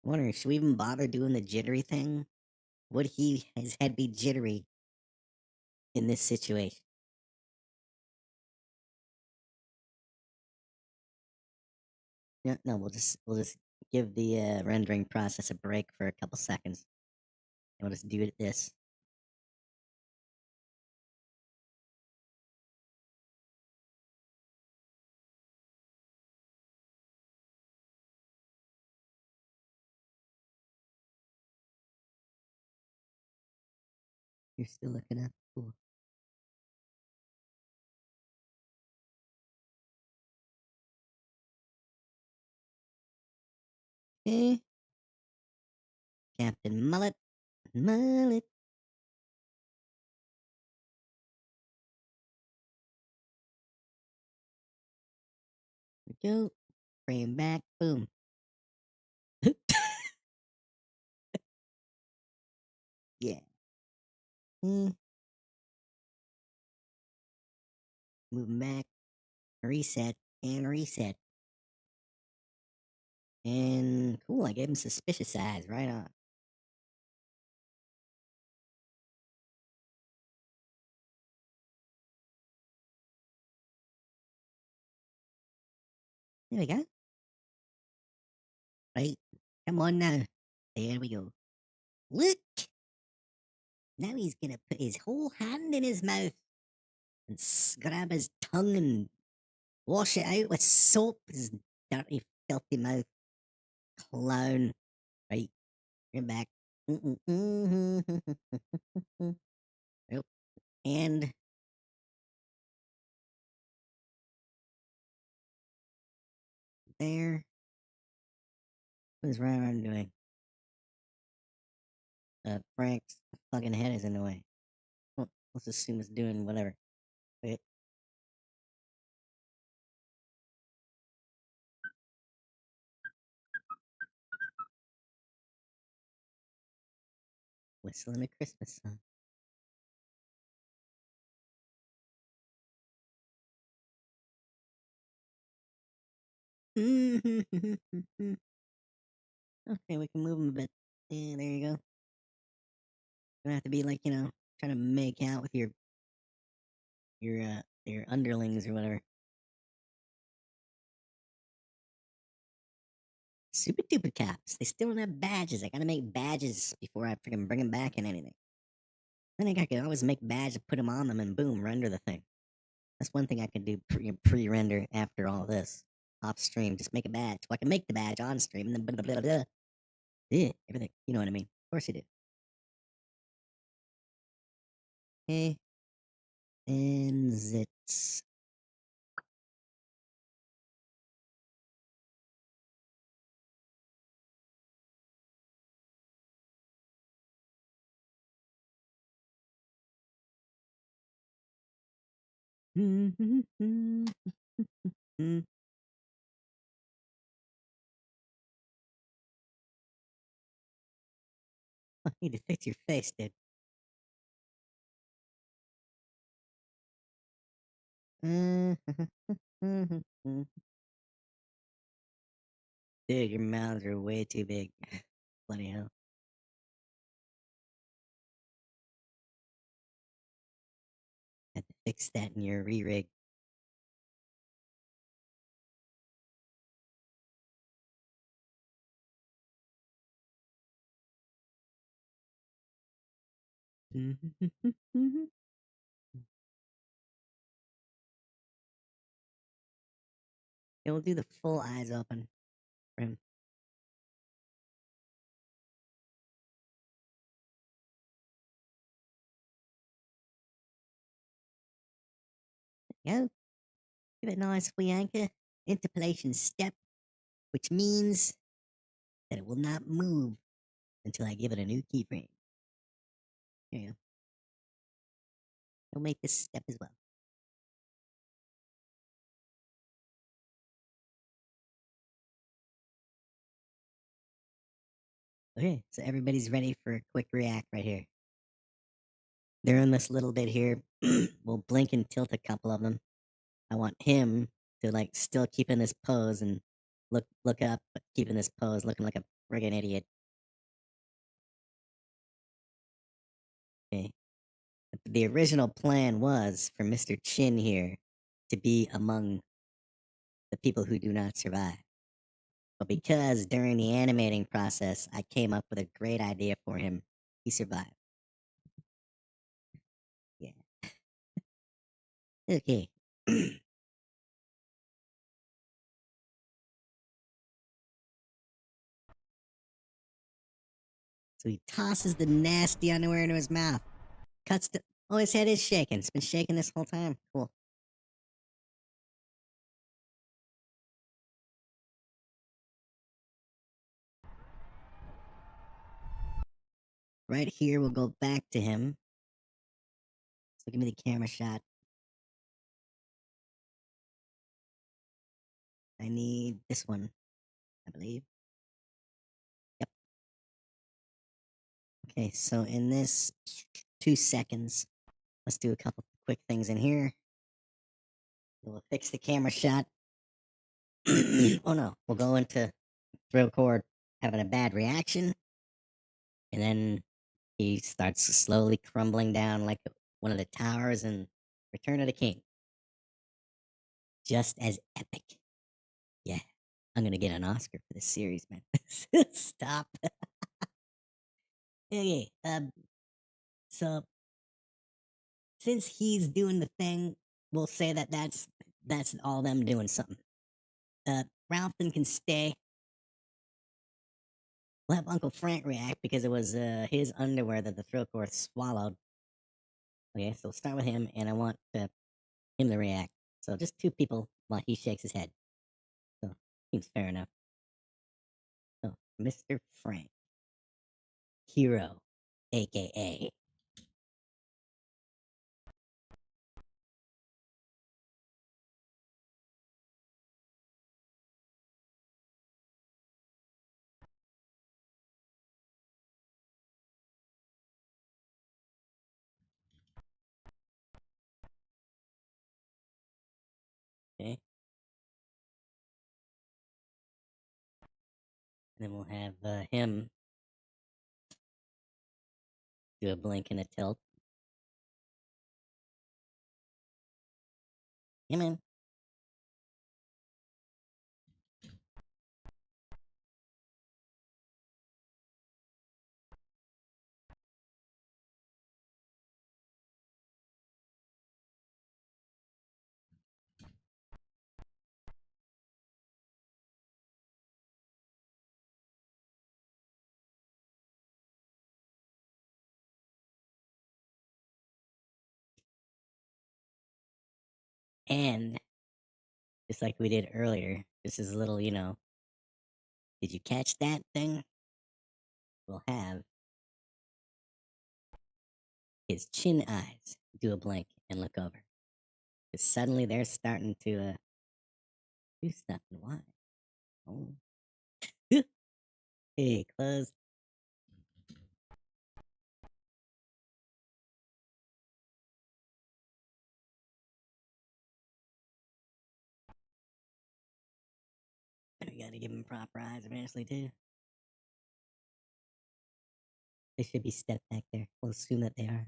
wondering, should we even bother doing the jittery thing? Would his head be jittery in this situation? No, we'll just give the rendering process a break for a couple seconds. And we'll just do it this. You're still looking up. Cool. Okay. Captain Mullet. Mullet. Here we go. Frame back. Boom. Yeah. Move 'em back. Reset. And reset. And cool, I gave him suspicious eyes. Right on. There we go. Right. Come on now. There we go. Look! Now he's gonna put his whole hand in his mouth and grab his tongue and wash it out with soap. His dirty, filthy mouth. Clown. Right. You're back. Yep. And there. What is Ryan doing? Frank's fucking head is in the way. Well, let's assume it's doing whatever. Wait. Whistling a Christmas song. Okay, we can move him a bit. Yeah, there you go. Gonna have to be like, trying to make out with your underlings or whatever. Super duper cops. They still don't have badges. I gotta make badges before I freaking bring them back in anything. Then I can always make badges, put them on them, and boom, render the thing. That's one thing I can do pre-render after all this. Off stream, just make a badge. Well, I can make the badge on stream and then blah, blah, blah, blah. Yeah, everything. You know what I mean. Of course you do. Okay. And zits. I need to fix your face, dude. Dude, your mouths are way too big. Bloody hell. Had to fix that in your re-rig. Yeah, we'll do the full eyes open for him. Go. Give it a nice free anchor. Interpolation step, which means that it will not move until I give it a new keyframe. Here you go. We'll make this step as well. Okay, so everybody's ready for a quick react right here. They're in this little bit here. We'll blink and tilt a couple of them. I want him to like still keep in this pose and look up, but keep in this pose, looking like a friggin' idiot. Okay. The original plan was for Mr. Chin here to be among the people who do not survive. But because during the animating process I came up with a great idea for him, he survived. Yeah. Okay. So he tosses the nasty underwear into his mouth. Cuts the. Oh, his head is shaking. It's been shaking this whole time. Cool. Right here, we'll go back to him. So give me the camera shot. I need this one, I believe. Yep. Okay, so in this 2 seconds, let's do a couple quick things in here. We'll fix the camera shot. Oh no, we'll go into THRILLKOR having a bad reaction, and then he starts slowly crumbling down like one of the towers in Return of the King. Just as epic. Yeah, I'm gonna get an Oscar for this series, man. Stop. Okay, so since he's doing the thing, we'll say that that's all them doing something. Ralphin can stay. We'll have Uncle Frank react because it was his underwear that the THRILLKOR swallowed. Okay, so we'll start with him, and I want him to react. So just 2 people while he shakes his head. So seems fair enough. So Mr. Frank, hero, aka. Okay. And then we'll have him do a blink and a tilt. Yeah, man. And just like we did earlier, this is a little, did you catch that thing? We'll have his chin eyes do a blink and look over. Because suddenly they're starting to do stuff. And why? Oh. Hey, close. Gotta give them proper eyes eventually, too. They should be stepped back there. We'll assume that they are.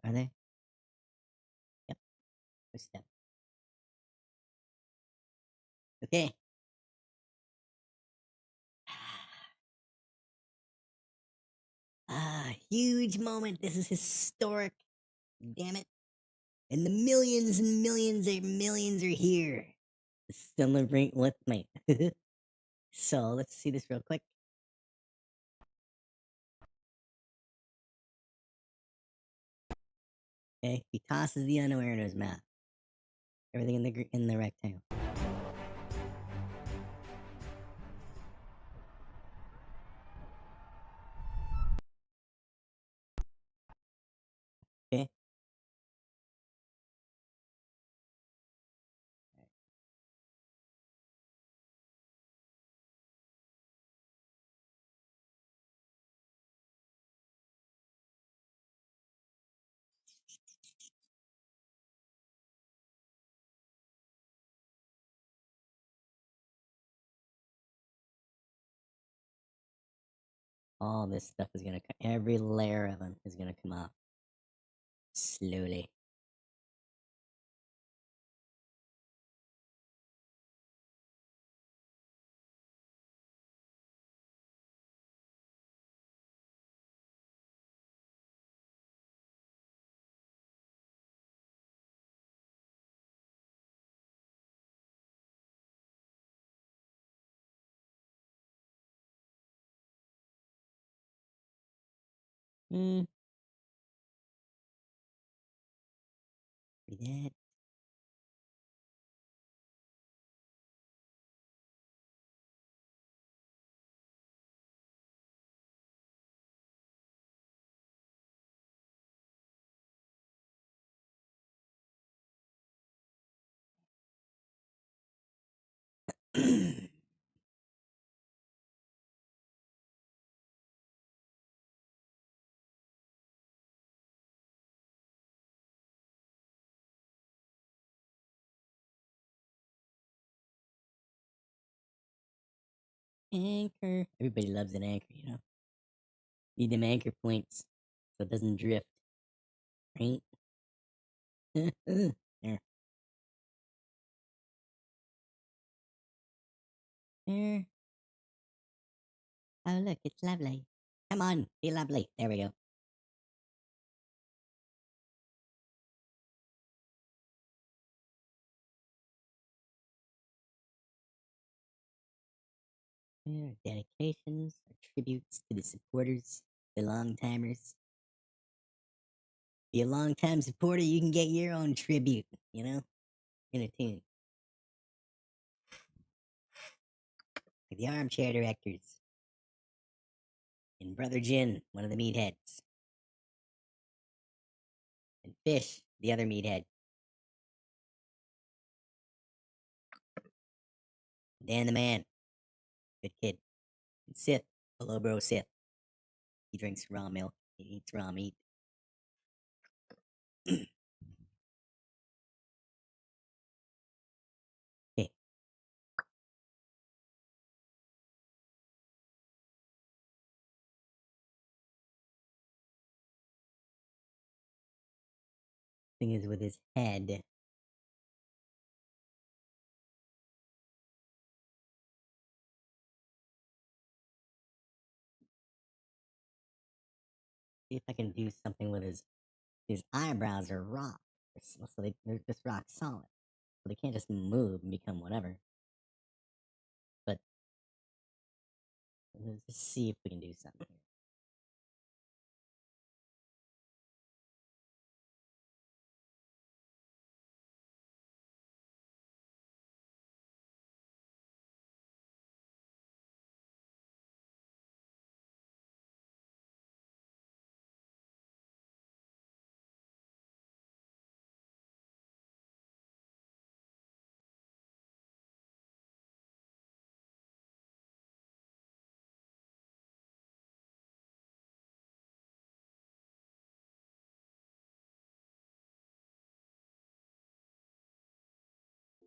Are they? Yep. They're stepped. Okay. Huge moment. This is historic. Damn it. And the millions and millions are here to celebrate with me. So let's see this real quick. Okay, he tosses the underwear in his mouth. Everything in the rectangle. Okay. All this stuff is gonna come. Every layer of them is gonna come off slowly. Hmm. That. Anchor. Everybody loves an anchor, you know. Need them anchor points so it doesn't drift. Right? There. There. Oh, look, it's lovely. Come on, be lovely. There we go. There are dedications or tributes to the supporters, the long timers. Be a long time supporter, you can get your own tribute, you know, in a tune. Like the armchair directors. And Brother Jin, one of the meatheads. And Fish, the other meathead. Dan the man. Good kid. And Sith, hello bro Sith. He drinks raw milk. He eats raw meat. Okay. Thing is with his head. See if I can do something with his eyebrows are rock. So they're just rock solid. So they can't just move and become whatever. But let's just see if we can do something here.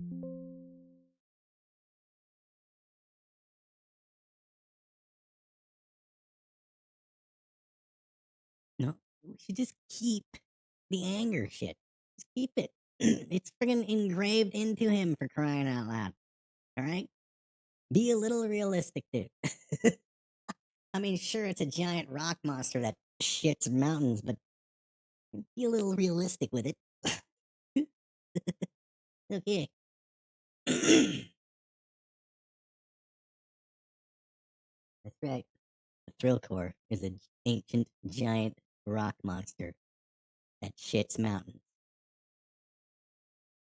No, we should just keep the anger shit. Just keep it. It's friggin' engraved into him for crying out loud. All right? Be a little realistic, dude. I mean, sure, it's a giant rock monster that shits mountains, but be a little realistic with it. Okay. That's right. The Thrillkor is an ancient giant rock monster that shits mountains.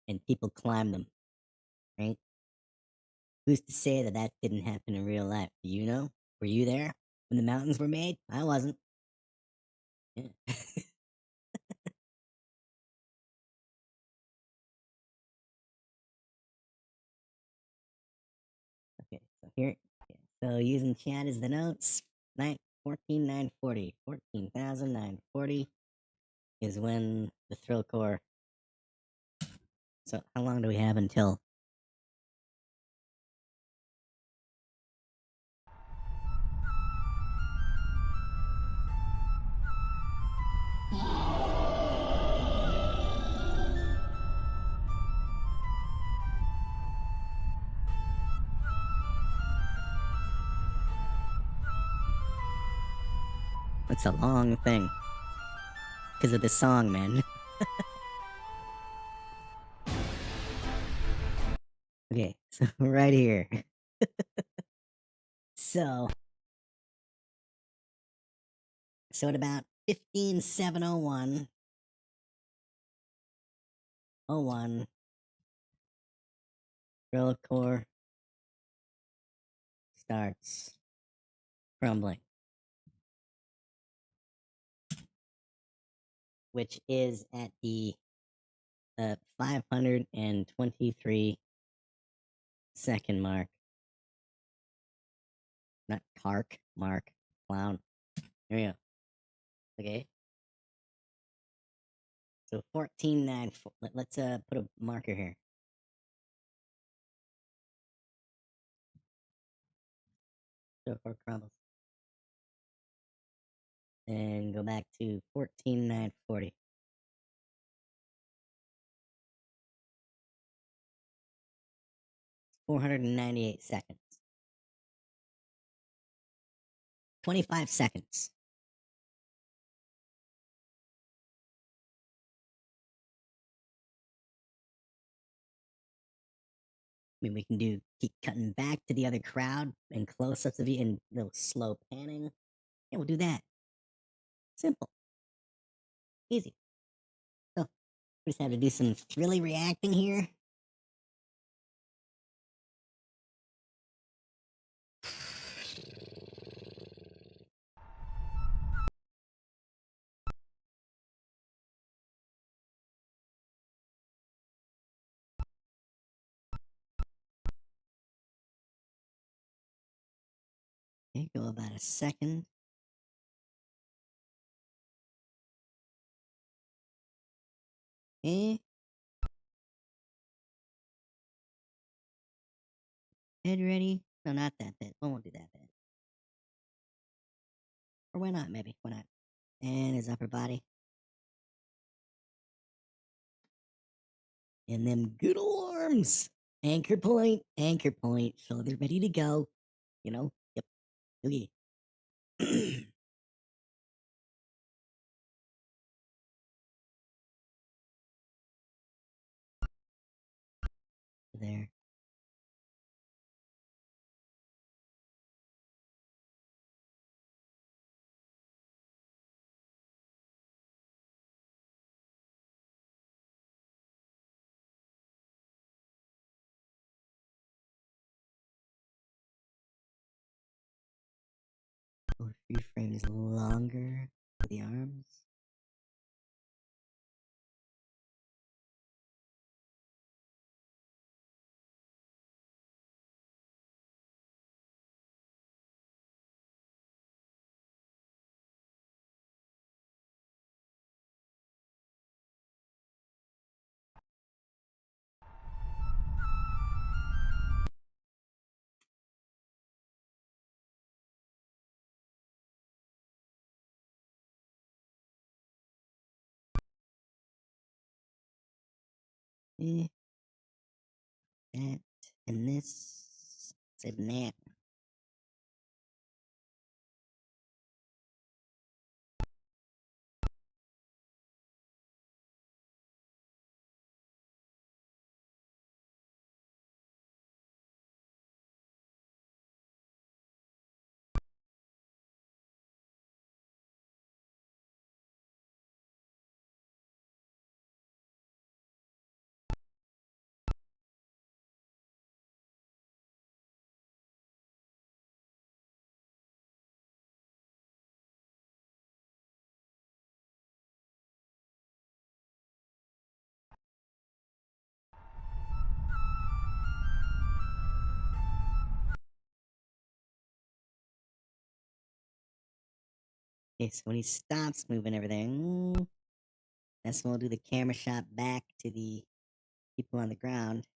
And people climb them, right? Who's to say that that didn't happen in real life? Do you know? Were you there when the mountains were made? I wasn't. Yeah. Okay, so here, yeah, so using chat as the notes, 14,940, 14,940 is when the Thrillkor. So how long do we have until? It's a long thing. Because of the song, man. Okay, so right here. So at about 15,701, 01, Thrillkor starts crumbling, which is at the 523 second mark. Not Kark, Mark, clown. There you go. Okay. So 14,9. Let's put a marker here. Thrillkor crumbles. And go back to 14,940. 498 seconds. 25 seconds. I mean, we can keep cutting back to the other crowd and close-ups of you and little slow panning. Yeah, we'll do that. Simple. Easy. So, we just have to do some thrilly reacting here. Okay, go about a second. Okay. Head ready? No, not that bit. I won't do that bit. Or why not, maybe? Why not? And his upper body. And them good arms. Anchor point, anchor point. So they're ready to go. You know? Yep. Okay. There. Go a few frames longer for the arms. Eh, that and this. Save that. Okay, so when he stops moving everything, that's when we'll do the camera shot back to the people on the ground.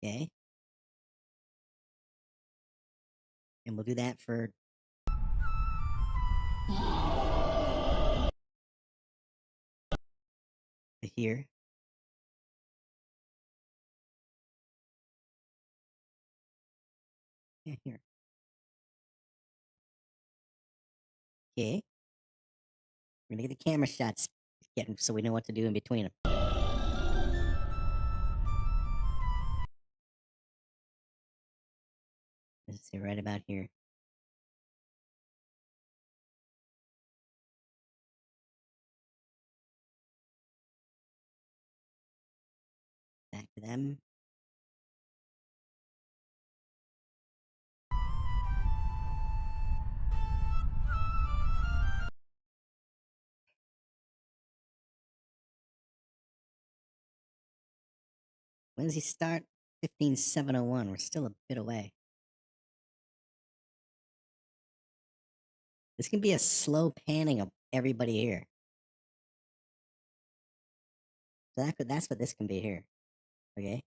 Okay. And we'll do that for here. Yeah, here. Okay. We're gonna get the camera shots getting so we know what to do in between them. Let's see, right about here. Back to them. When does he start? 15701. We're still a bit away. This can be a slow panning of everybody here. So that's what this can be here. Okay?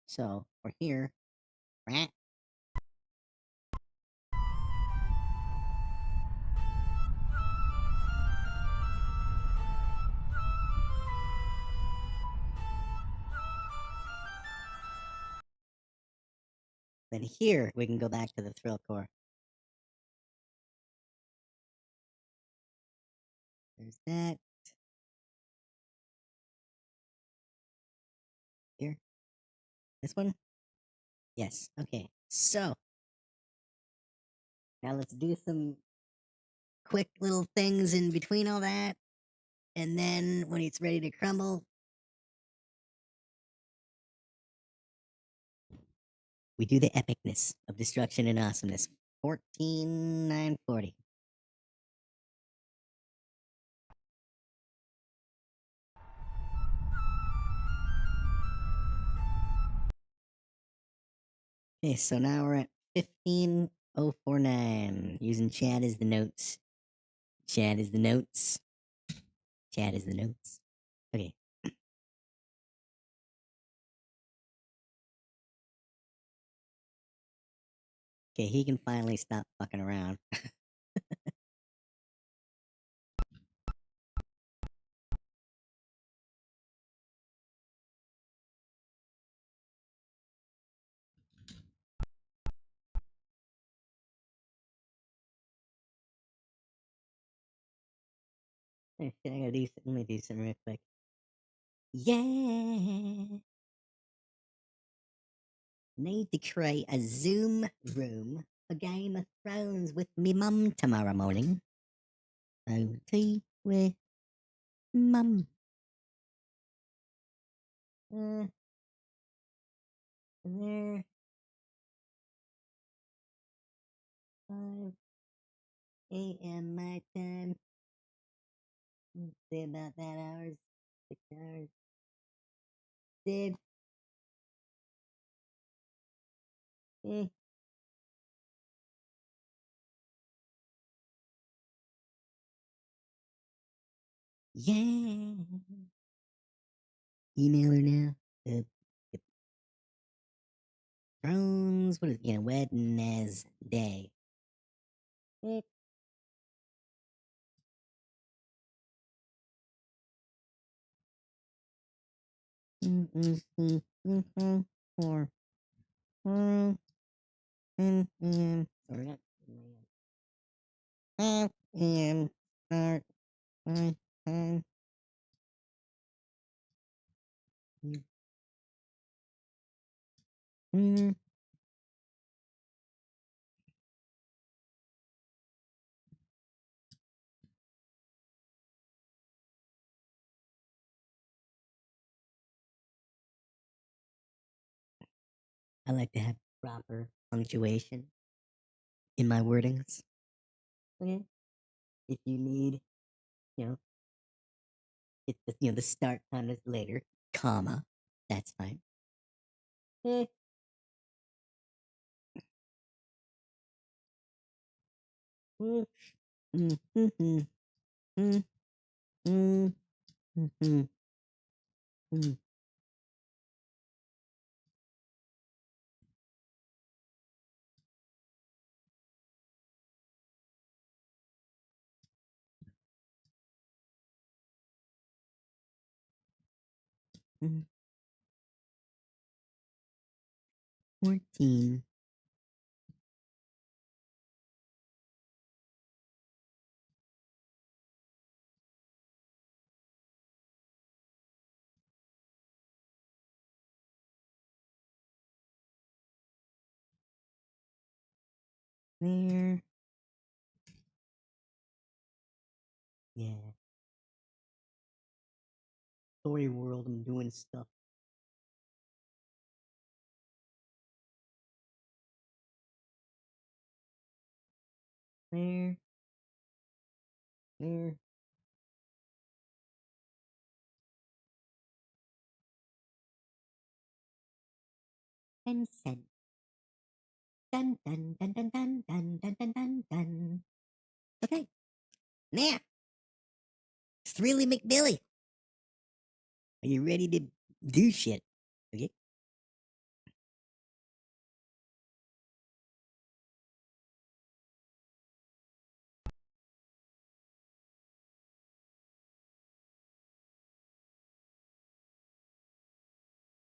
So we're here. Right? Then here we can go back to the THRILLKOR. There's that. Here. This one? Yes. Okay. So now let's do some quick little things in between all that. And then when it's ready to crumble, we do the epicness of destruction and awesomeness. 14940. Okay, so now we're at 15049. Using chat as the notes. Chat is the notes. Chat is the notes. Okay. Okay, he can finally stop fucking around. Shit, I gotta do something. Let me do something real quick. Yeah. Need to create a Zoom room for Game of Thrones with me mum tomorrow morning. So tea with mum. There. 5 a.m. my time. Say about that hours. 6 hours. Did. Eh. Yeah. Email her now. Yep. Thrones. What is it? Yeah, Wednesday. Four. Sorry, not start my time. I like to have proper punctuation in my wordings. Okay. If you need, you know, the start time is later, comma, that's fine. Eh. Mm, mm, mm, mm, mm, mm, mm, mm. 14. There. Yeah. Story world, I'm doing stuff. There. There. And send. Dun dun dun dun dun dun dun dun dun dun. Okay. Now, Thrilly McBilly. Are you ready to do shit? Okay.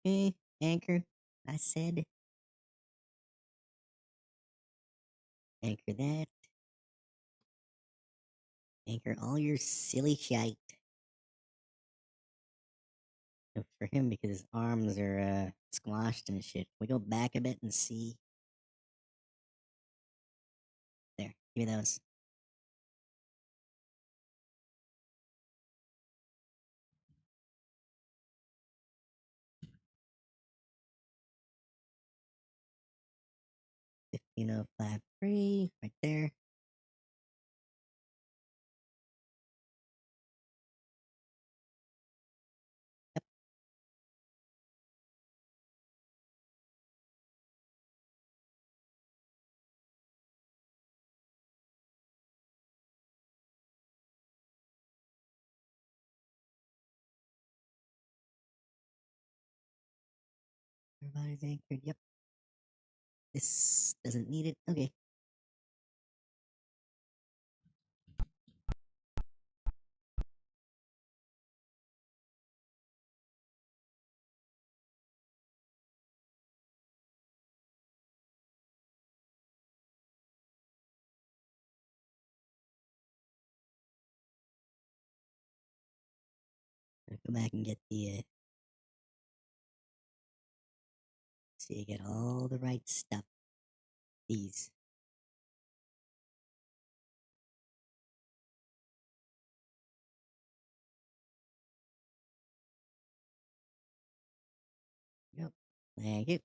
Okay. Anchor. I said. Anchor that. Anchor all your silly shite. For him, because his arms are squashed and shit. We go back a bit and see. There. Give me those. You know, 5-3 right there. Everybody's anchored. Yep. This doesn't need it. Okay. I'll go back and get the. So you get all the right stuff. These. Yep. Thank you.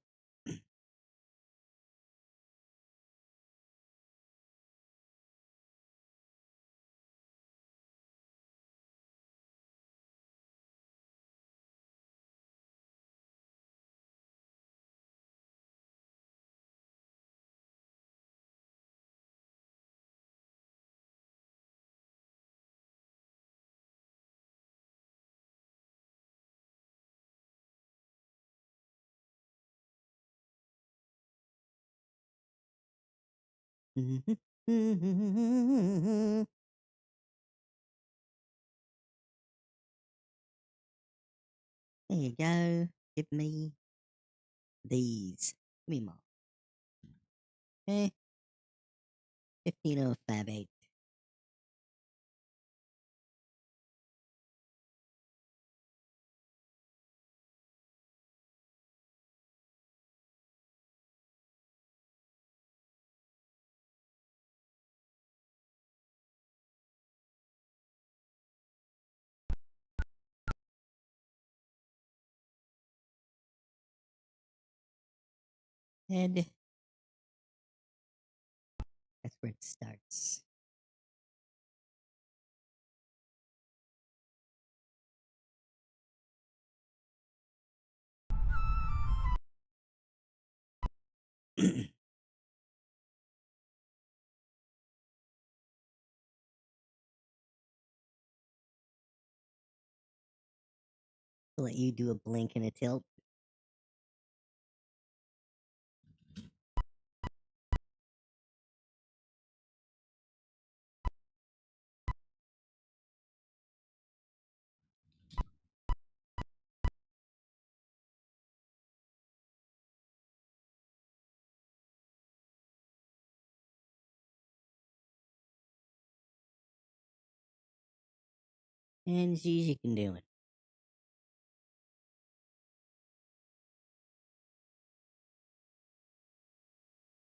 There you go. Give me these. Give me more. Okay. 15058. Head. That's where it starts. Let you do a blink and a tilt. And as you can do it.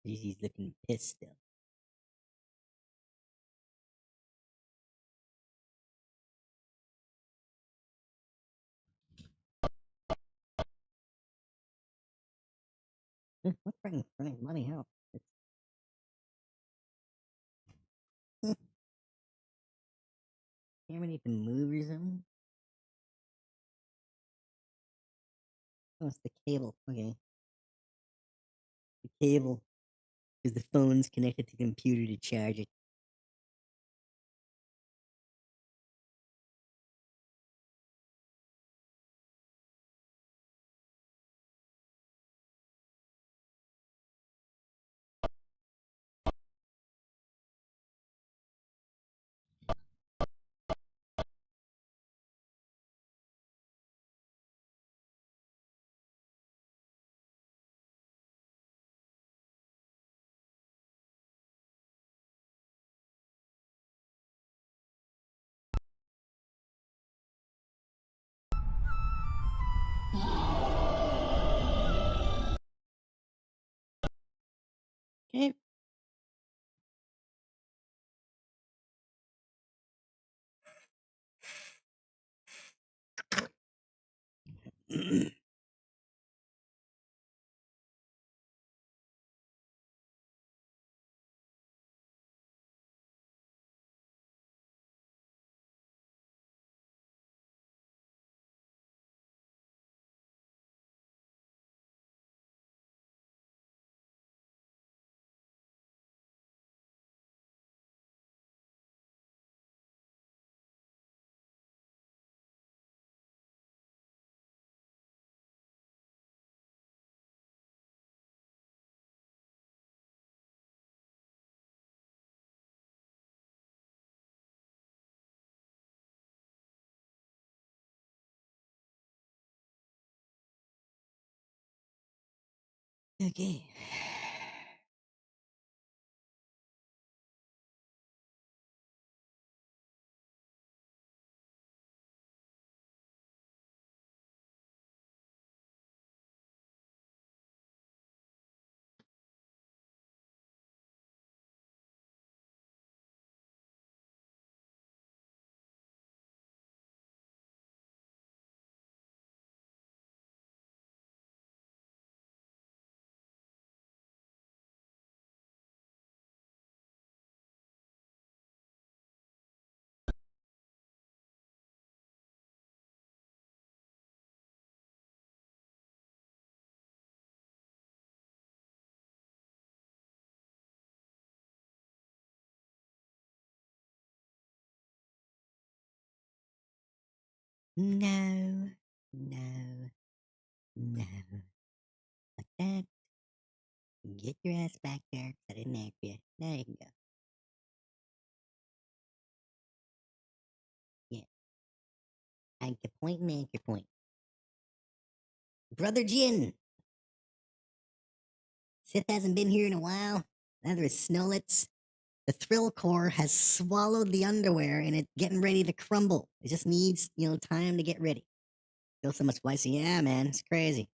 He's looking pissed still. What's wrong with money help? Can't even move or something? Oh, it's the cable. Okay. The cable. Because the phone's connected to the computer to charge it. Okay. Okay. No. No. No. Like that. Get your ass back there. I didn't ask you. There you go. Yeah. Anchor point and anchor point. Brother Jin. Sith hasn't been here in a while. Neither is Snowlitz. The THRILLKOR has swallowed the underwear and it's getting ready to crumble. It just needs, time to get ready. Feel so much splicing. Yeah, man, it's crazy.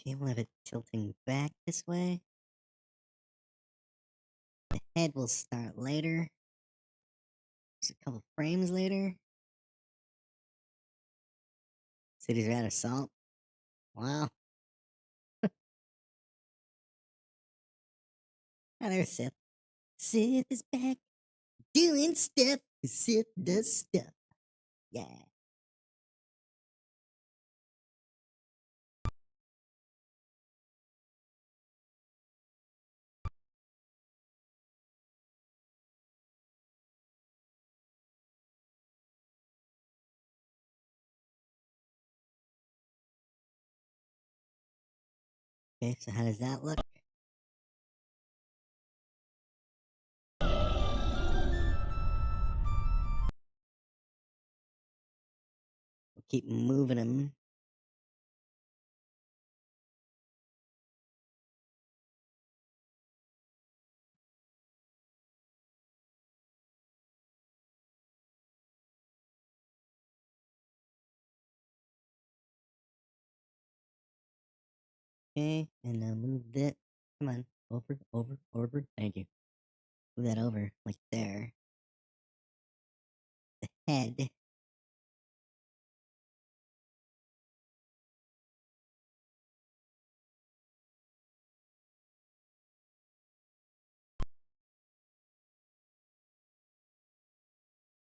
Okay, we'll have it tilting back this way. The head will start later. Just a couple frames later. City's rat of salt. Wow. Oh, there's Sith. Sith is back. Doing stuff. Sith does stuff. Yeah. Okay, so how does that look? We'll keep moving him. Okay, and now move that. Come on. Over. Thank you. Move that over, like there. The head.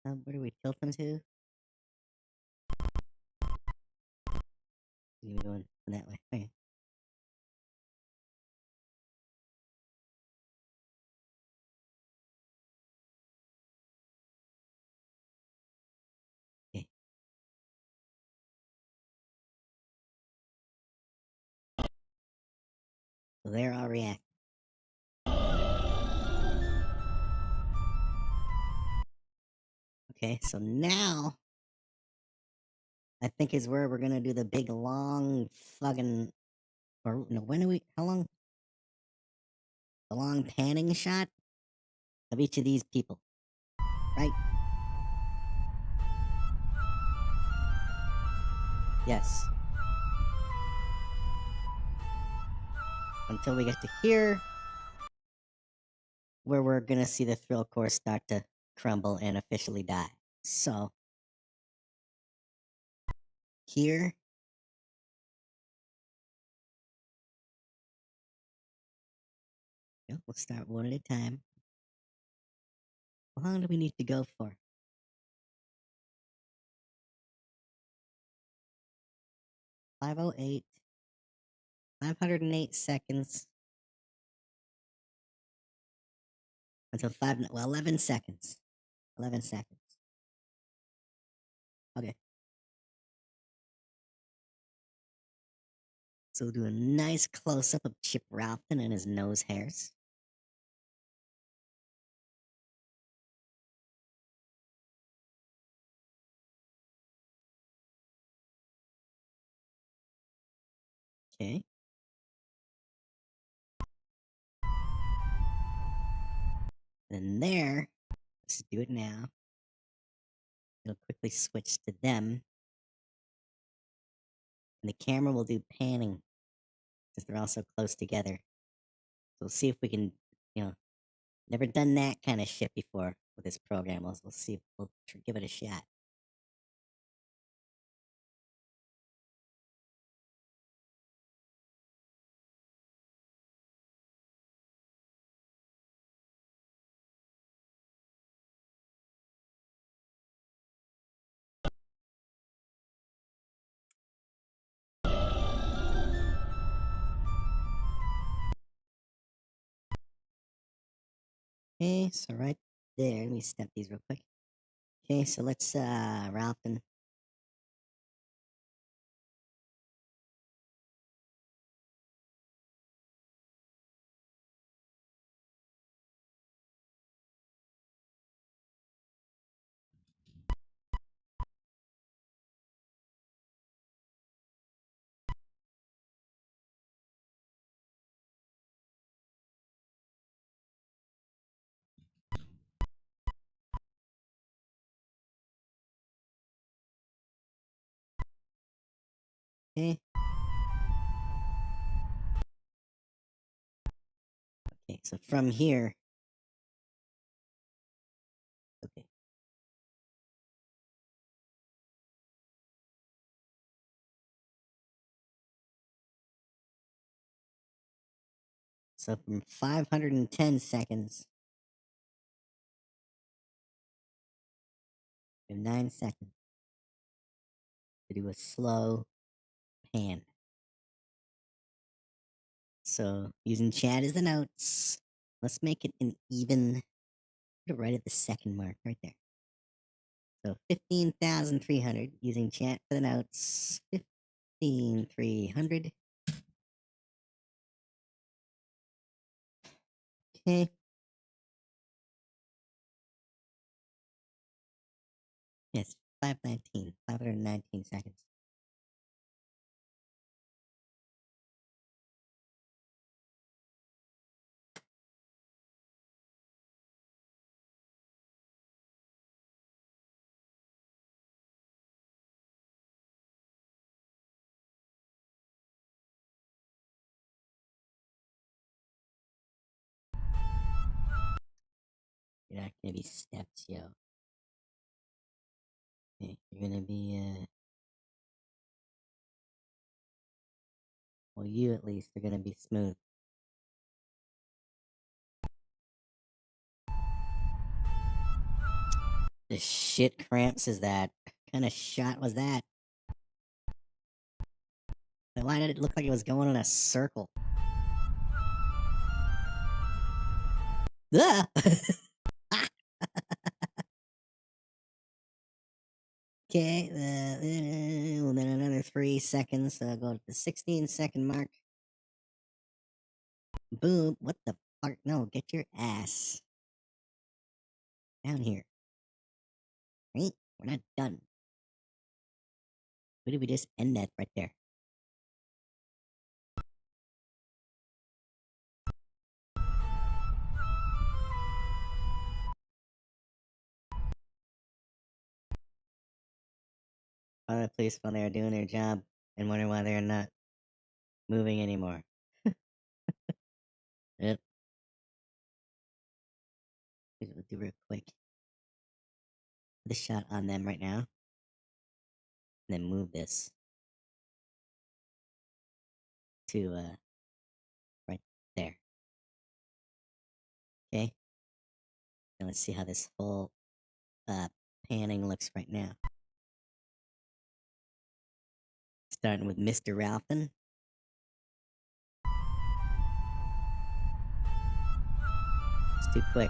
Where do we tilt them to? We're going that way. Okay. Okay. So they're all react. Okay, so now I think is where we're gonna do the big long fucking or no, when do we how long? The long panning shot of each of these people. Right? Yes. Until we get to here, where we're gonna see the THRILLKOR start to crumble and officially die. So here. We'll start one at a time. How long do we need to go for? 508. 508 seconds. Until 11 seconds. 11 seconds. Okay. So we'll do a nice close-up of Chip Ralphin and his nose hairs. Okay. And there, let's do it now. It'll quickly switch to them. And the camera will do panning, since they're all so close together. So we'll see if we can, never done that kind of shit before with this program. We'll see if we'll give it a shot. Okay, so right there, let me step these real quick. Okay, so let's Ralphin. Okay. Okay, so from here. Okay. So from 510 seconds to 9 seconds to do a slow pan. So using chat as the notes, let's make it an even, put it right at the second mark, right there. So 15,300 using chat for the notes. 15,300. Okay. Yes, 519 seconds. You're not gonna be steps, yo. Okay, you're gonna be well, you at least are gonna be smooth. The shit cramps is that? What kind of shot was that? Then why did it look like it was going in a circle? Ah! Okay, then another 3 seconds. Go to the 16-second mark. Boom! What the fuck? No, get your ass down here. Right? We're not done. Where did we just end that right there? Why the police while they are doing their job and wonder why they are not moving anymore? Yep. Here's what we'll do real quick. Put a shot on them right now. And then move this to right there. Okay? Now let's see how this whole panning looks right now. Starting with Mr. Ralphin. It's too quick.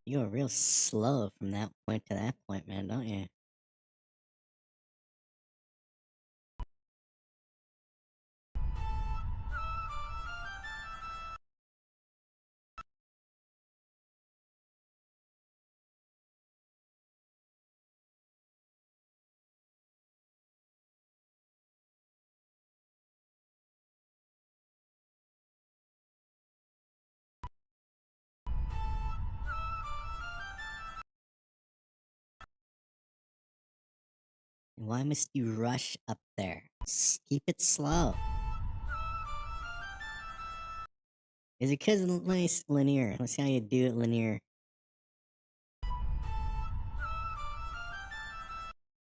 You are real slow from that point to that point, man, don't you? Why must you rush up there? Keep it slow. Is it because it's linear? Let's see how you do it linear.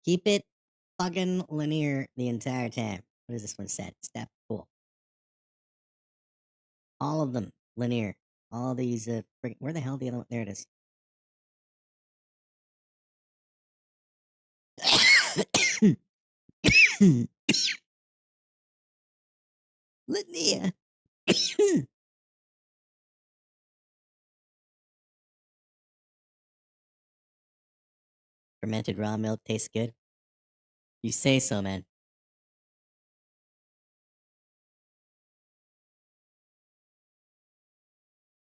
Keep it fucking linear the entire time. What is this one said? Step. Cool. All of them linear. All these, where the hell the other one? There it is. Linear. Fermented raw milk tastes good. You say so, man.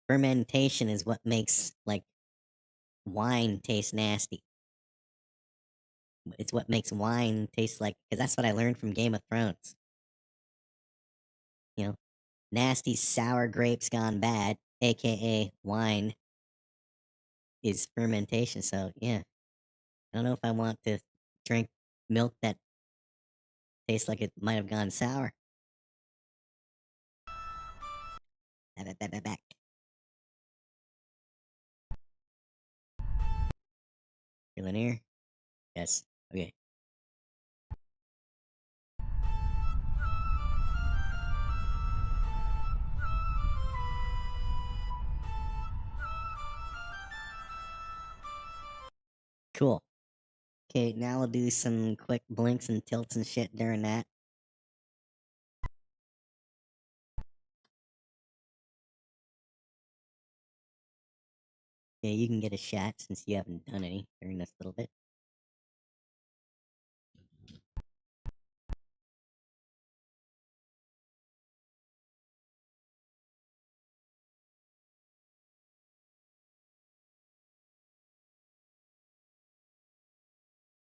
Fermentation is what makes, like, wine taste nasty. It's what makes wine taste like, because that's what I learned from Game of Thrones. You know, nasty sour grapes gone bad, aka wine, is fermentation. So, yeah. I don't know if I want to drink milk that tastes like it might have gone sour. Back. You're linear? Yes. Okay. Cool. Okay, now we'll do some quick blinks and tilts and shit during that. Yeah, you can get a shot since you haven't done any during this little bit.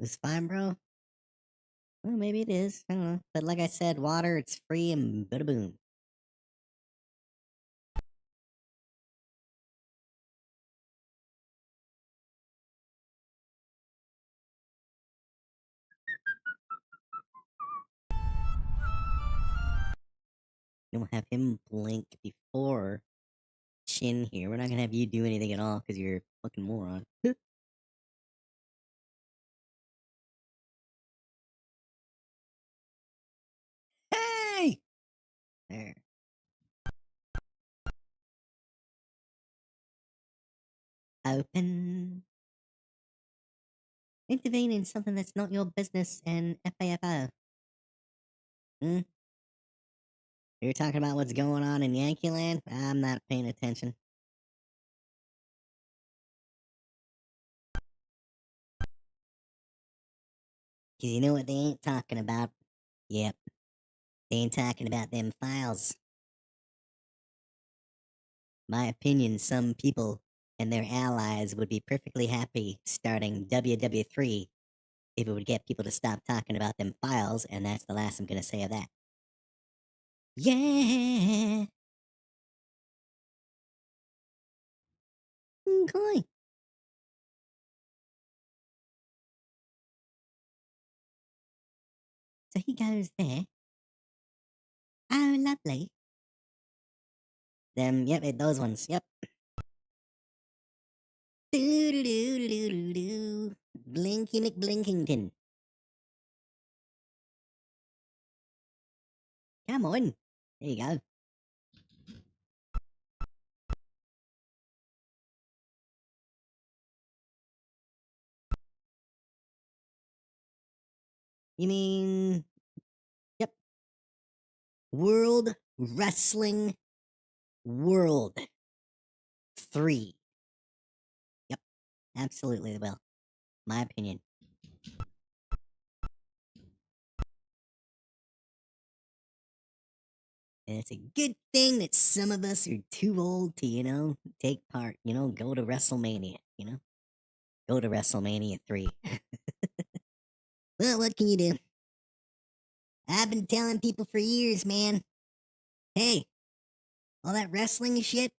It's fine, bro. Well, maybe it is. I don't know. But like I said, water, it's free and bada boom. And we'll have him blink before Chin here. We're not gonna have you do anything at all because you're a fucking moron. Hey! There. Open. Intervene in something that's not your business and FAFO. Hmm? You're talking about what's going on in Yankee Land? I'm not paying attention. Cause you know what they ain't talking about? Yep. They ain't talking about them files. My opinion, some people and their allies would be perfectly happy starting WW3 if it would get people to stop talking about them files, and that's the last I'm gonna say of that. Yeah! Okay. So he goes there. Oh, lovely. Them, yep, those ones, yep. Do-do-do-do-do-do. Blinky McBlinkington. Come on. There you go. You mean... Yep. World Wrestling World 3. Yep. Absolutely they will. My opinion. And it's a good thing that some of us are too old to, take part, go to WrestleMania, Go to WrestleMania 3. Well, what can you do? I've been telling people for years, man. Hey, all that wrestling shit,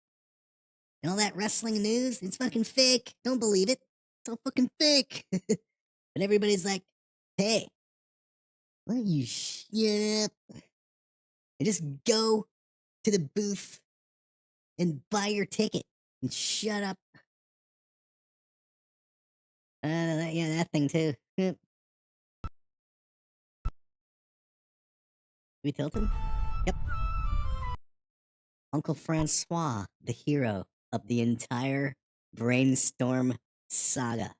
and all that wrestling news, it's fucking fake. Don't believe it. It's all fucking fake. And everybody's like, hey, why don't you shut up and just go to the booth and buy your ticket and shut up. Yeah, that thing too. We tilted? Yep. Uncle Francois, the hero of the entire Brainstorm saga.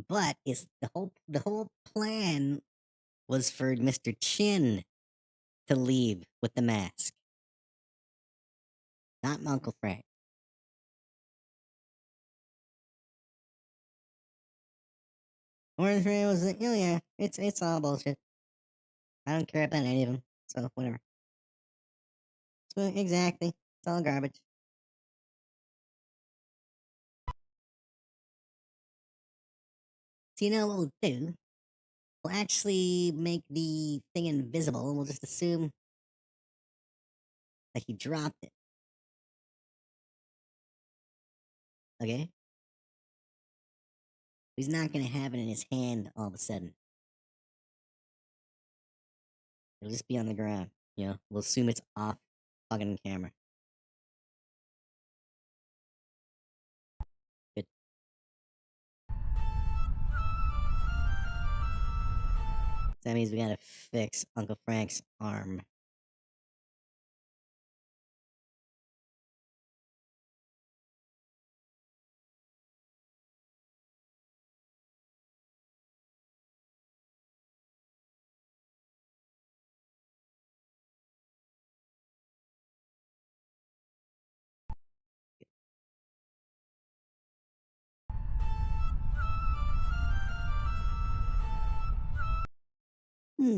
But it's the whole plan was for Mr. Chin to leave with the mask, not Uncle Frank. Orange Ray was like, oh yeah, it's all bullshit. I don't care about any of them, so whatever. So, exactly, it's all garbage. So you know what we'll do? We'll actually make the thing invisible, and we'll just assume that he dropped it. Okay? He's not gonna have it in his hand all of a sudden. It'll just be on the ground. You know, we'll assume it's off fucking camera. Good. So that means we gotta fix Uncle Frank's arm.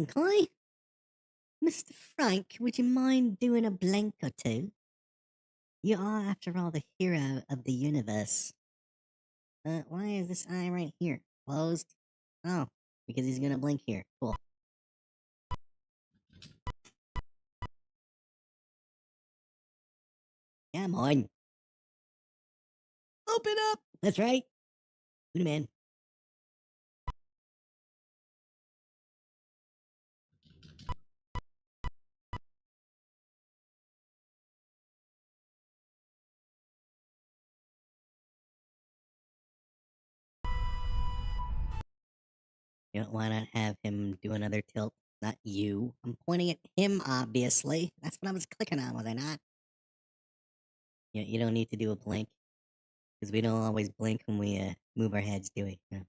Kai? Mr. Frank, would you mind doing a blink or two? You are, after all, the hero of the universe. Why is this eye right here closed? Oh, because he's gonna blink here. Cool. Come on. Open up! That's right. Good man. You know, why not have him do another tilt? Not you. I'm pointing at him, obviously. That's what I was clicking on, was I not? You don't need to do a blink. Because we don't always blink when we move our heads, do we? No.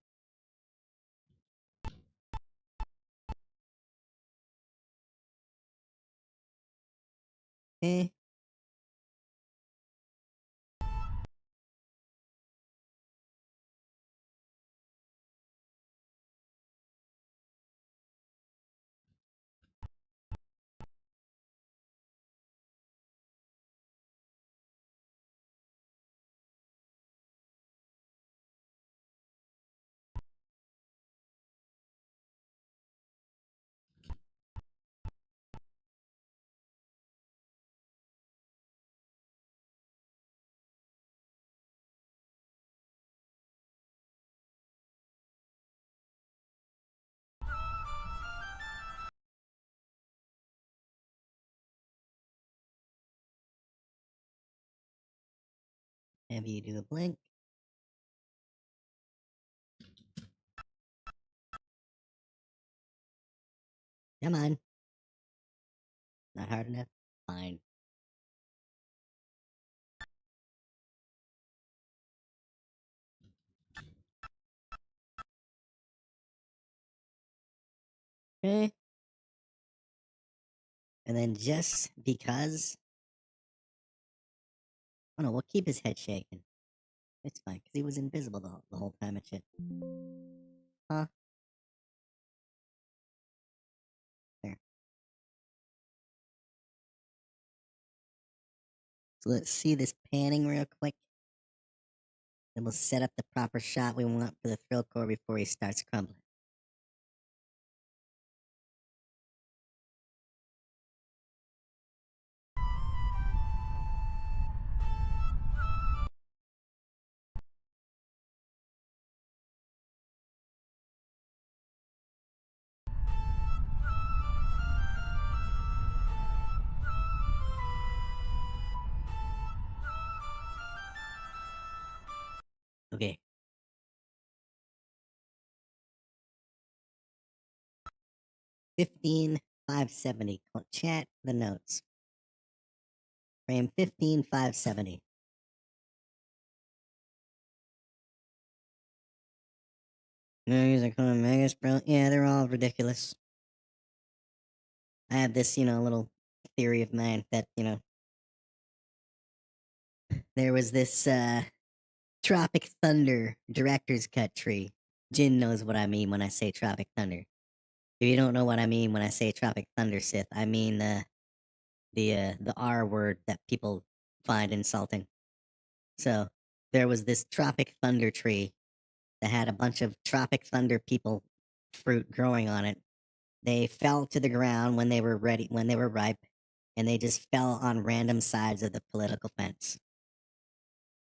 Eh. Have you do a blink. Come on. Not hard enough? Fine. Okay. And then just because... Oh no, we'll keep his head shaking. It's fine, because he was invisible the whole time and shit. Huh? There. So let's see this panning real quick. Then we'll set up the proper shot we want for the Thrillkor before he starts crumbling. Okay. $15,570. Chat the notes. Frame 15,570. No, he's like, oh, Megas, bro. Yeah, they're all ridiculous. I have this, little theory of mine that, there was this Tropic Thunder director's cut tree. Jin knows what I mean when I say Tropic Thunder. If you don't know what I mean when I say Tropic Thunder, Sith, I mean the R word that people find insulting. So there was this Tropic Thunder tree that had a bunch of Tropic Thunder people fruit growing on it. They fell to the ground when they were ready, when they were ripe, and they just fell on random sides of the political fence.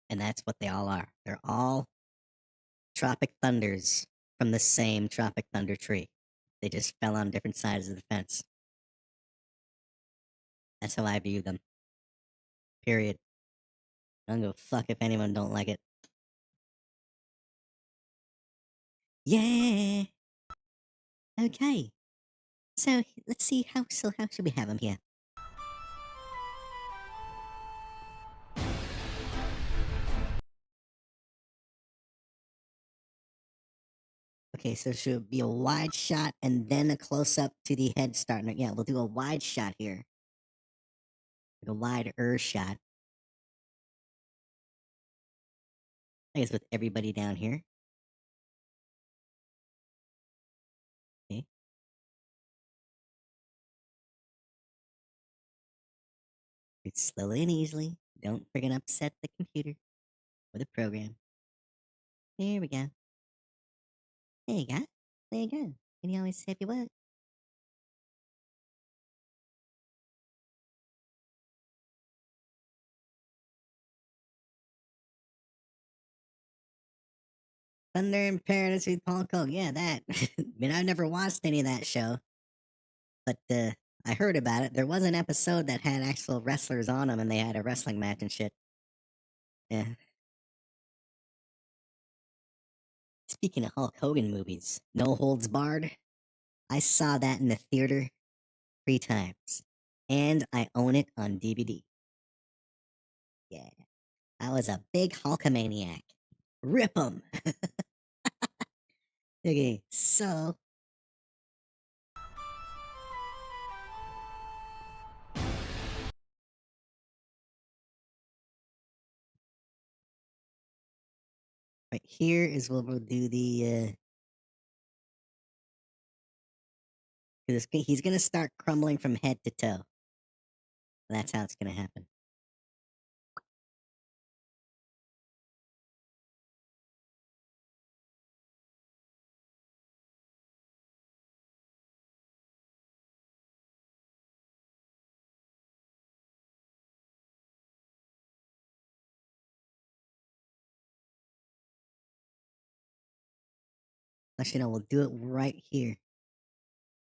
And that's what they all are. They're all Tropic Thunders from the same Tropic Thunder tree. They just fell on different sides of the fence. That's how I view them. Period. I don't give a fuck if anyone don't like it. Yeah. Okay. So let's see how should we have him here? Okay, so should it be a wide shot and then a close up to the head start? Yeah, we'll do a wide shot here. Like a wide shot. I guess with everybody down here. Okay. It's slowly and easily. Don't friggin' upset the computer or the program. There we go. There you go. There you go. And you always say if you would. Thunder in Paradise with Paul Cole. Yeah, that. I mean, I've never watched any of that show, but I heard about it. There was an episode that had actual wrestlers on them, and they had a wrestling match and shit. Yeah. Speaking of Hulk Hogan movies, No Holds Barred. I saw that in the theater 3 times, and I own it on DVD. Yeah, I was a big Hulkamaniac. Rip 'em. Okay, so right here is where we'll do the. He's gonna start crumbling from head to toe. That's how it's gonna happen. Actually, no, we'll do it right here.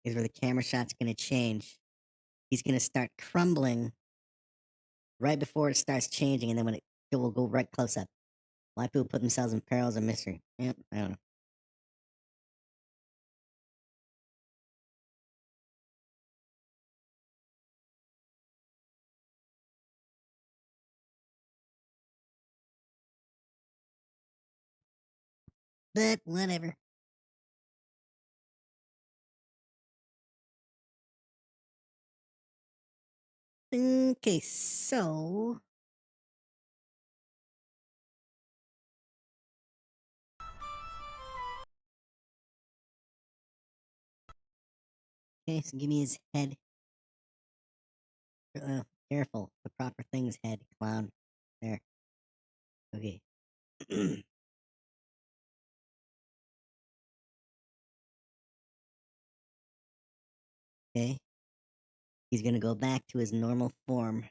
Is where the camera shot's gonna change. He's gonna start crumbling right before it starts changing, and then when it will go right close up. Why people put themselves in perils of mystery? Yep, I don't know. But whatever. Okay, so okay, so give me his head. Careful, the proper thing's head, clown. There. Okay. Okay. He's gonna go back to his normal form.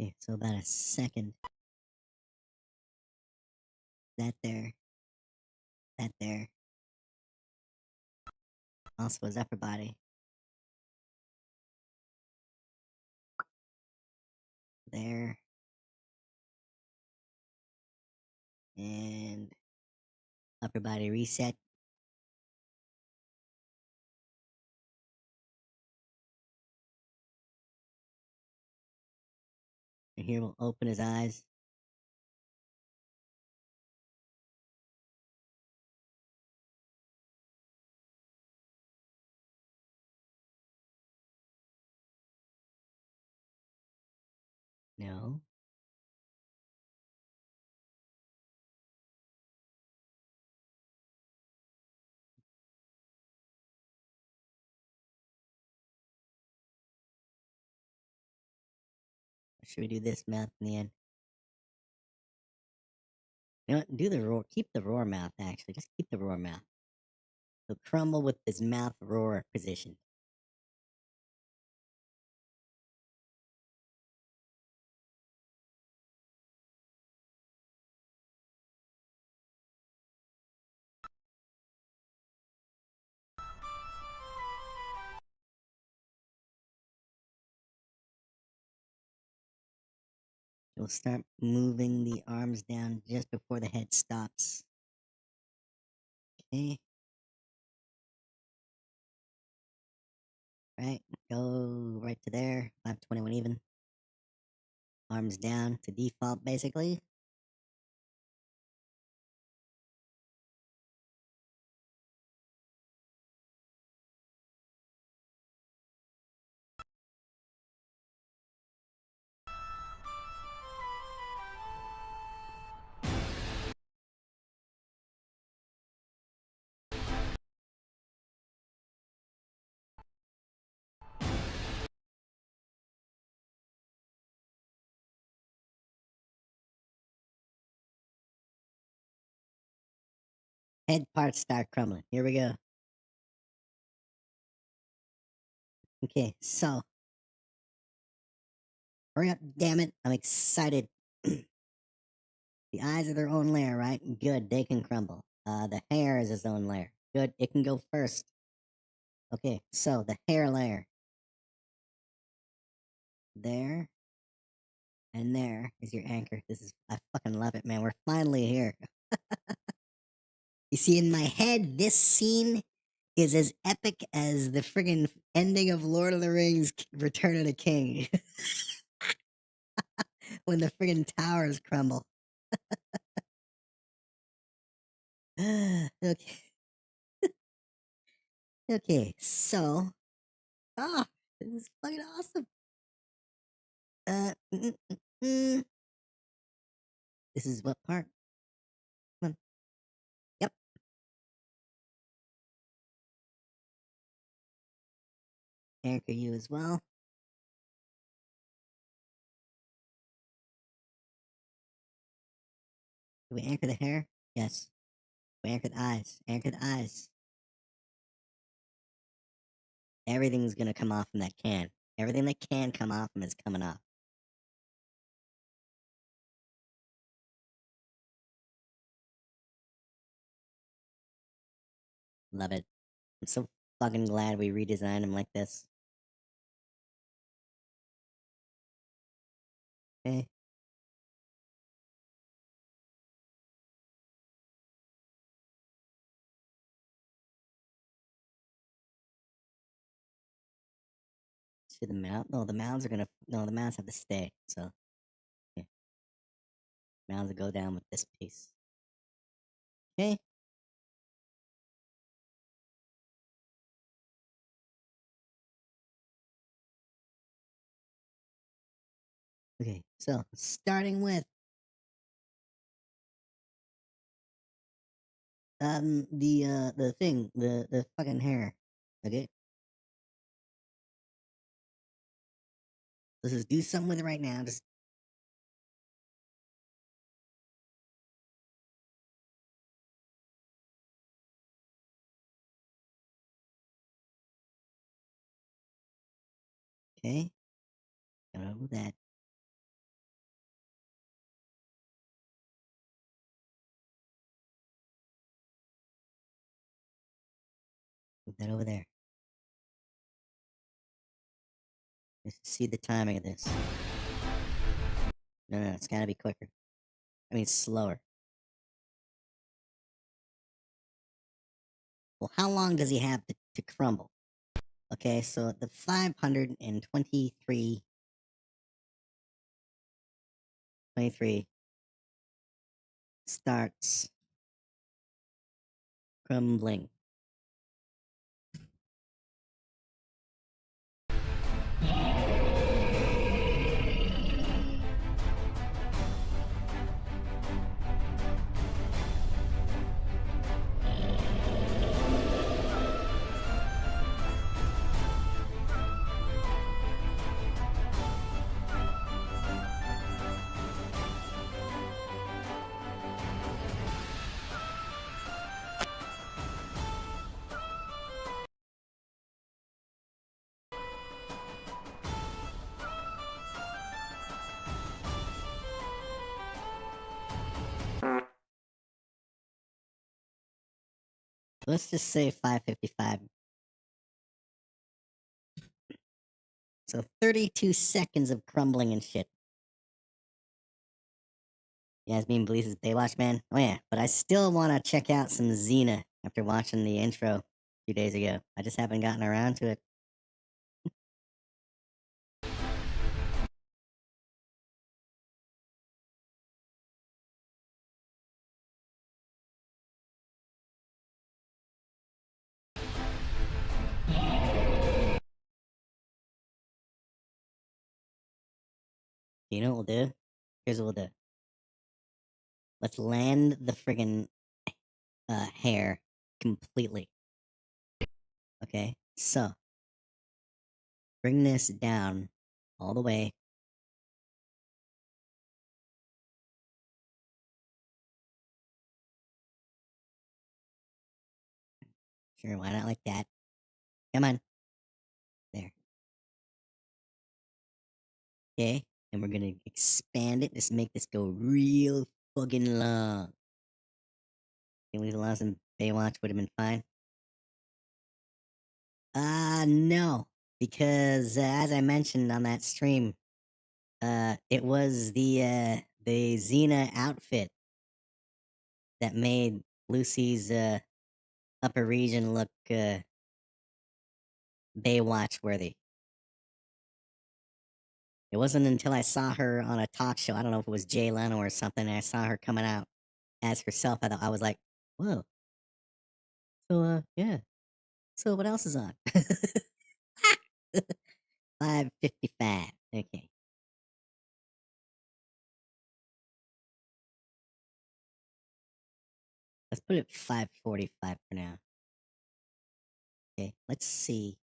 Okay, so about a second. That there. That there. Also his upper body. there. And upper body reset. And here we'll open his eyes. No. Or should we do this mouth in the end? You know what? Do the roar. Keep the roar mouth, actually. Just keep the roar mouth. So crumble with his mouth roar position. We'll start moving the arms down just before the head stops. Okay. Right. Go right to there. 521 even. Arms down to default, basically. Head parts start crumbling. Here we go. Okay, so. Hurry up, damn it. I'm excited. The eyes are their own layer, right? Good, they can crumble. The hair is its own layer. Good, it can go first. Okay, so the hair layer. There. And there is your anchor. I fucking love it, man. We're finally here. You see, in my head, this scene is as epic as the friggin' ending of Lord of the Rings Return of the King. When the friggin' towers crumble. Okay. Okay, so. Ah, this is fucking awesome. Uh, mm, mm, mm. This is what part? Come on. Yep. Anchor you as well. Do we anchor the hair? Yes. We anchor the eyes. Anchor the eyes. Everything's gonna come off from that can. Everything that can come off from is coming off. Love it. I'm so fucking glad we redesigned him like this. Okay. See the mouth? No, the mouths are gonna. No, the mouths have to stay. So, yeah. Mouths will go down with this piece. Okay. Okay. So, starting with the thing, the fucking hair. Okay. Let's just do something with it right now. Just okay. Go over that. Move that over there. Just see the timing of this. No, it's gotta be quicker. I mean, slower. Well, how long does he have to crumble? Okay, so the 523 starts crumbling. Let's just say 555. So 32 seconds of crumbling and shit. Yasmin believes it's Baywatch, man. Oh yeah, but I still want to check out some Xena after watching the intro a few days ago. I just haven't gotten around to it. You know what we'll do? Here's what we'll do. Let's land the friggin' hair completely. Okay, so bring this down all the way. Sure, why not like that? Come on. There. Okay, and we're gonna expand it. Just make this go real fucking long. Can we allow some Baywatch would have been fine. No, because as I mentioned on that stream, it was the Xena outfit that made Lucy's upper region look Baywatch worthy. It wasn't until I saw her on a talk show, I don't know if it was Jay Leno or something, and I saw her coming out as herself, I was like, whoa. So, yeah. So what else is on? 555. Okay. Let's put it 545 for now. Okay, let's see.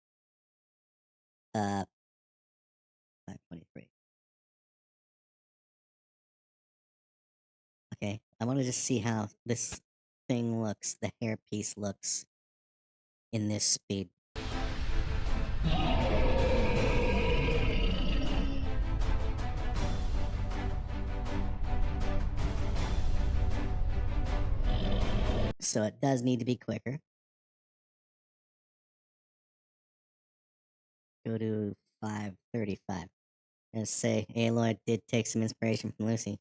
523. Okay, I want to just see how this thing looks, the hairpiece looks in this speed. So it does need to be quicker. Go to 535. And say Aloy did take some inspiration from Lucy.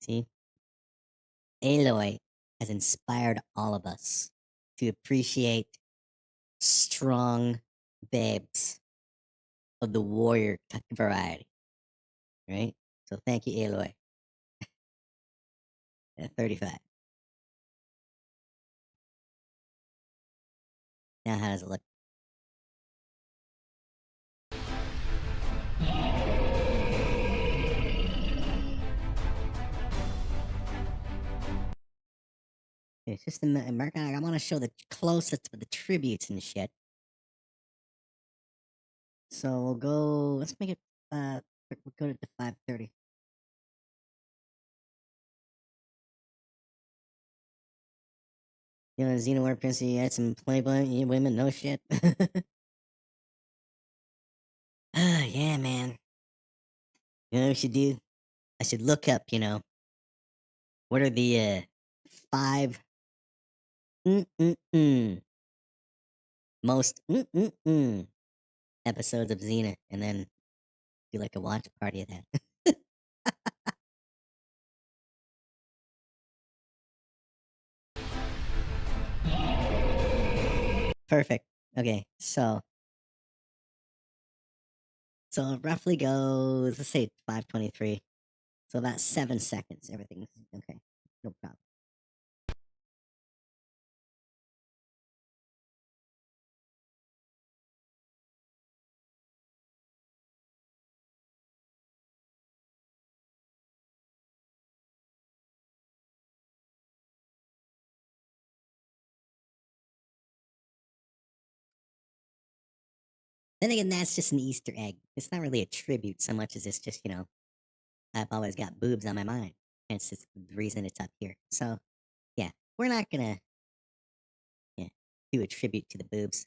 See? Aloy has inspired all of us to appreciate strong babes of the warrior variety. Right? So thank you, Aloy. At 35. Now how does it look? It's just American. I want to show the closest of the tributes and shit. So we'll go. Let's make it. We'll go to 530. You know, Xenowar Princey had some Playboy women. No shit. Yeah, man. You know what we should do? I should look up. You know, what are the 5 most episodes of Xena, and then do like a watch party of that. Perfect. Okay, so it roughly goes, let's say 5:23. So about 7 seconds. Everything's okay. No problem. Then again, that's just an Easter egg. It's not really a tribute so much as it's just, I've always got boobs on my mind. Hence, it's the reason it's up here. So, yeah, we're not gonna do a tribute to the boobs.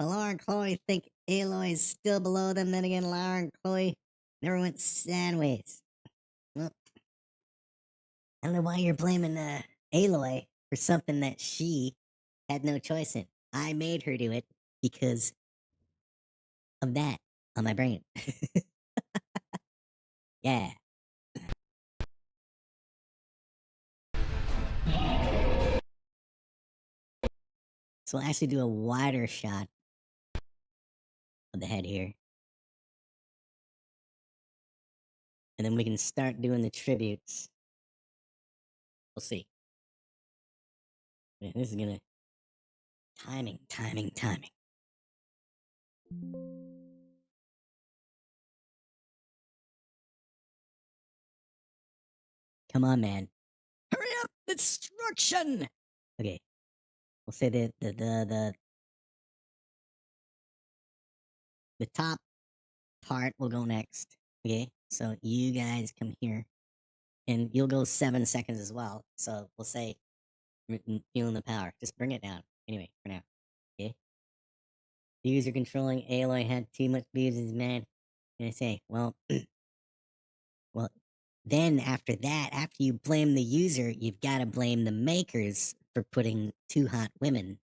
Laura and Chloe think Aloy is still below them. Then again, Laura and Chloe never went sideways. Well, I don't know why you're blaming Aloy for something that she had no choice in. I made her do it because of that on my brain. Yeah. So we'll actually do a wider shot of the head here. And then we can start doing the tributes. We'll see. Yeah, this is gonna... Timing. Come on, man. Hurry up! Destruction! Okay. We'll say the top part will go next. Okay? So you guys come here. And you'll go 7 seconds as well. So we'll say feeling the power. Just bring it down. Anyway, for now. Okay? The user controlling Aloy had too much views is mad. And I say, well, well, then after that, after you blame the user, you've got to blame the makers for putting two hot women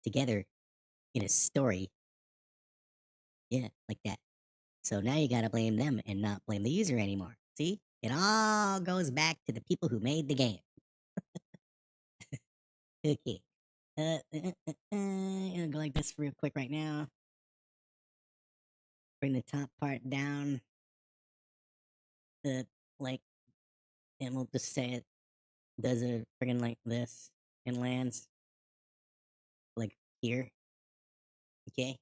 together in a story. Yeah, like that. So now you got to blame them and not blame the user anymore. See? It all goes back to the people who made the game. Okay. I'll go like this real quick right now. Bring the top part down. Like, and we'll just say it does a friggin' like this and lands like here. Okay?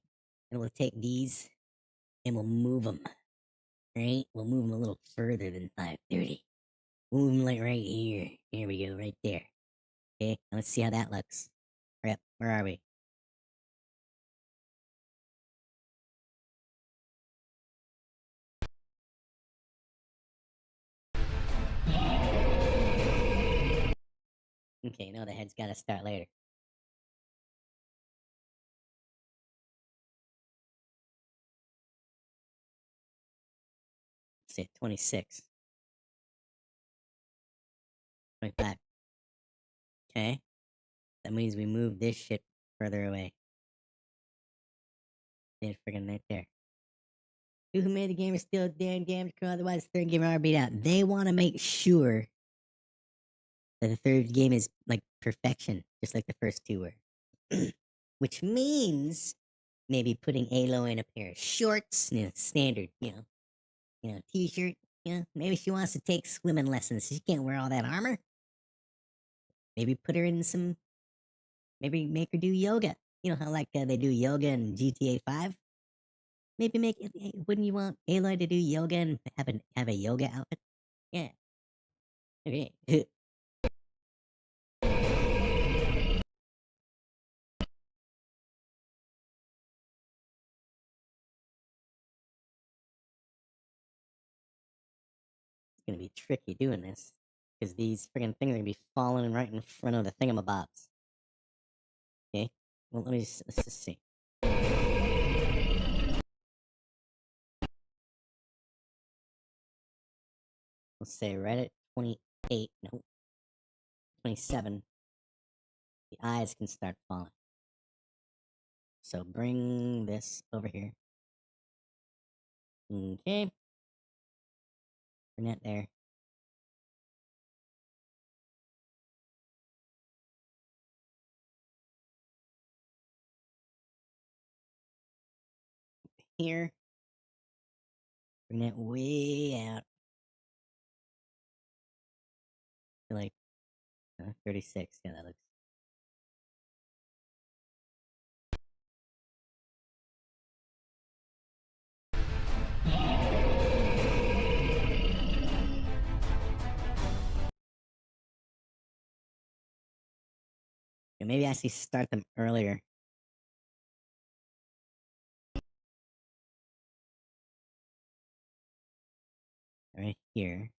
And we'll take these and we'll move them. Right? We'll move them a little further than 530. Move them like right here. Here we go, right there. Okay? Now let's see how that looks. Hurry up. Where are we? Okay, no, the head's gotta start later. Let's say 26. 25. Okay? That means we move this shit further away. It's friggin' right there. Who made the game is still a damn game crew, otherwise the third game already beat out. They want to make sure that the third game is like perfection, just like the first two were. Which means maybe putting Aloy in a pair of shorts, standard, t-shirt. Maybe she wants to take swimming lessons. She can't wear all that armor. Maybe put her in some. Maybe make her do yoga. You know how like they do yoga in GTA 5. Maybe make it. Wouldn't you want Aloy to do yoga and have a yoga outfit? Yeah. Okay. It's gonna be tricky doing this because these friggin' things are gonna be falling right in front of the thingamabobs. Okay. Well, let's just see. Let's say right at 28. No. 27. The eyes can start falling. So bring this over here. Okay. Bring that there. here. Bring that way out. To like 36. Yeah, that looks. Yeah, maybe I should start them earlier. Right here.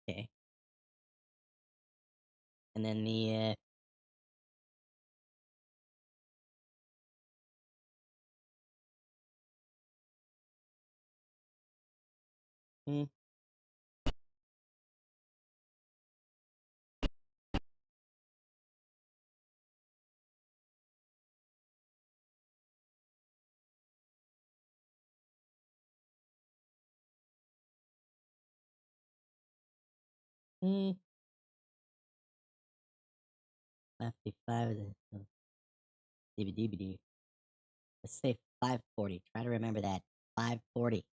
Okay. And then the hmm. Hmm. 555 is it? DVD. Let's say 540. Try to remember that. 540.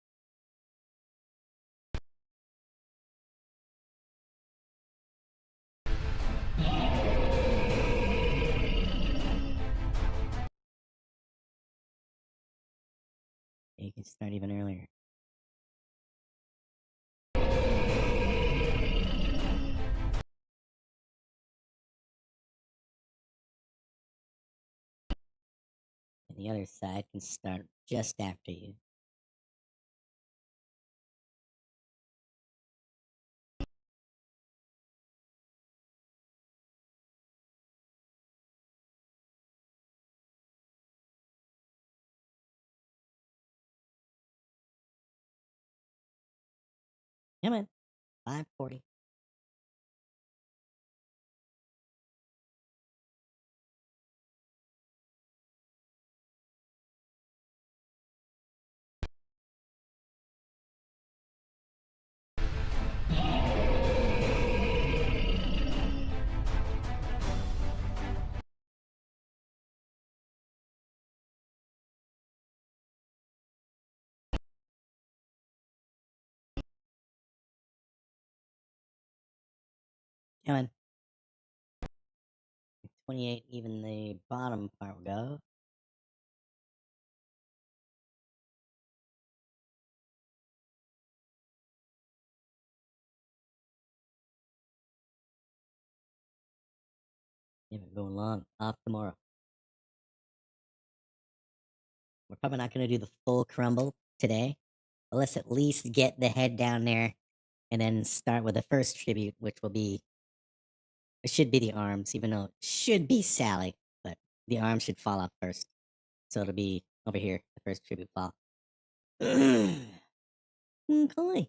You can start even earlier. And the other side can start just after you. Come on. 540. Come on. 28, even the bottom part will go. Yeah, we're going long. Off tomorrow. We're probably not going to do the full crumble today. But let's at least get the head down there and then start with the first tribute, which will be. It should be the arms, even though it should be Sally, but the arms should fall off first. So it'll be over here, the first tribute fall. Okay. Oh, yeah.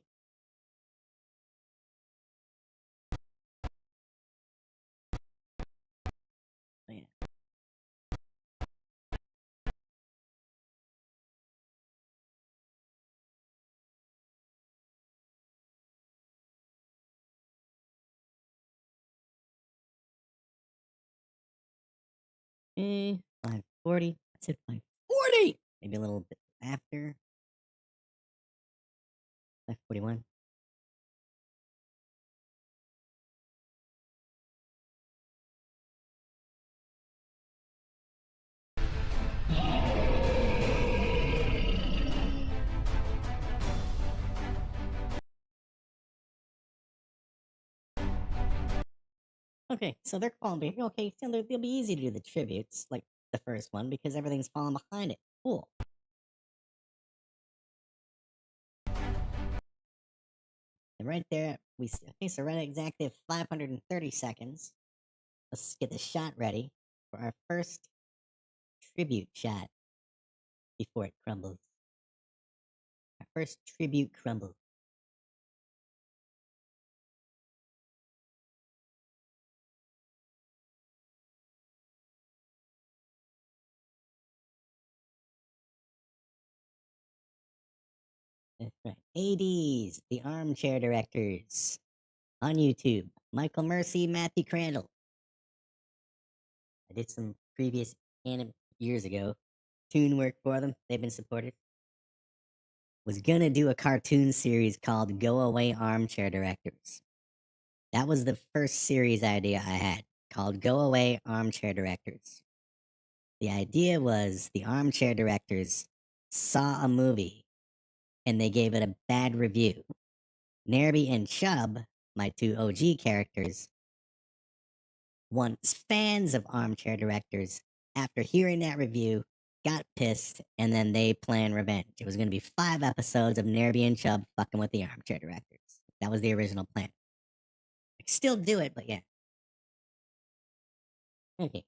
Eh, 540. I said 540. Maybe a little bit after. 541. Okay, so they're falling behind. Okay, so they'll be easy to do the tributes, like the first one, because everything's falling behind it. Cool. And right there, okay, so right at exactly 530 seconds. Let's get the shot ready for our first tribute shot before it crumbles. Our first tribute crumble. That's right. ADs, the armchair directors on YouTube. Michael Mercy, Matthew Crandall. I did some previous years ago cartoon work for them. They've been supported. Was gonna do a cartoon series called Go Away Armchair Directors. That was the first series idea I had, called Go Away Armchair Directors. The idea was the armchair directors saw a movie and they gave it a bad review. Nerby and Chubb, my two OG characters, once fans of armchair directors, after hearing that review, got pissed, and then they planned revenge. It was going to be 5 episodes of Nerby and Chubb fucking with the armchair directors. That was the original plan. I could still do it, but yeah. Okay.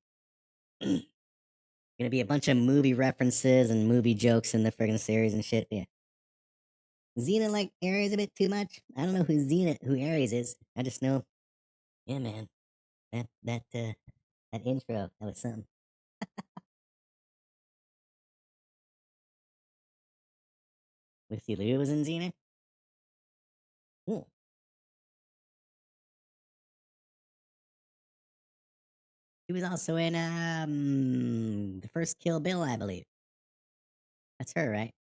Gonna be a bunch of movie references and movie jokes in the friggin' series and shit. Yeah. Xena like Ares a bit too much. I don't know who Ares is. I just know, yeah, man. That intro, that was something. Lucy Liu was in Xena. Cool. She was also in the first Kill Bill, I believe. That's her, right?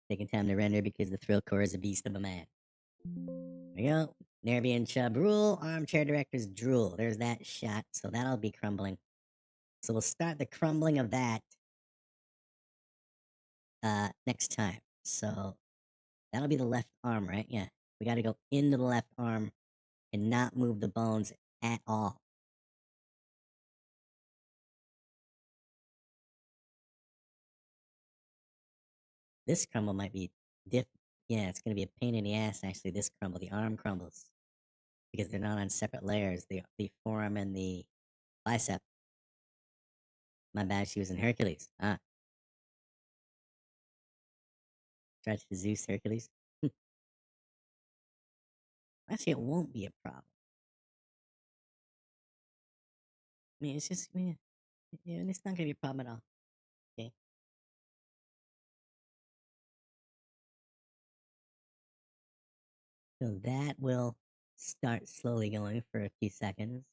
Taking time to render because the Thrillkor is a beast of a man. There you go. Nerby and Chubb rule, armchair directors drool. There's that shot, so that'll be crumbling. So we'll start the crumbling of that next time. So that'll be the left arm, right? Yeah. We gotta go into the left arm and not move the bones at all. This crumble might be yeah, it's gonna be a pain in the ass actually, this crumble. The arm crumbles. Because they're not on separate layers. The forearm and the bicep. My bad, she was in Hercules. Tried to Zeus Hercules. Actually, it won't be a problem. I mean, it's just, yeah, it's not gonna be a problem at all. Okay. So that will start slowly going for a few seconds.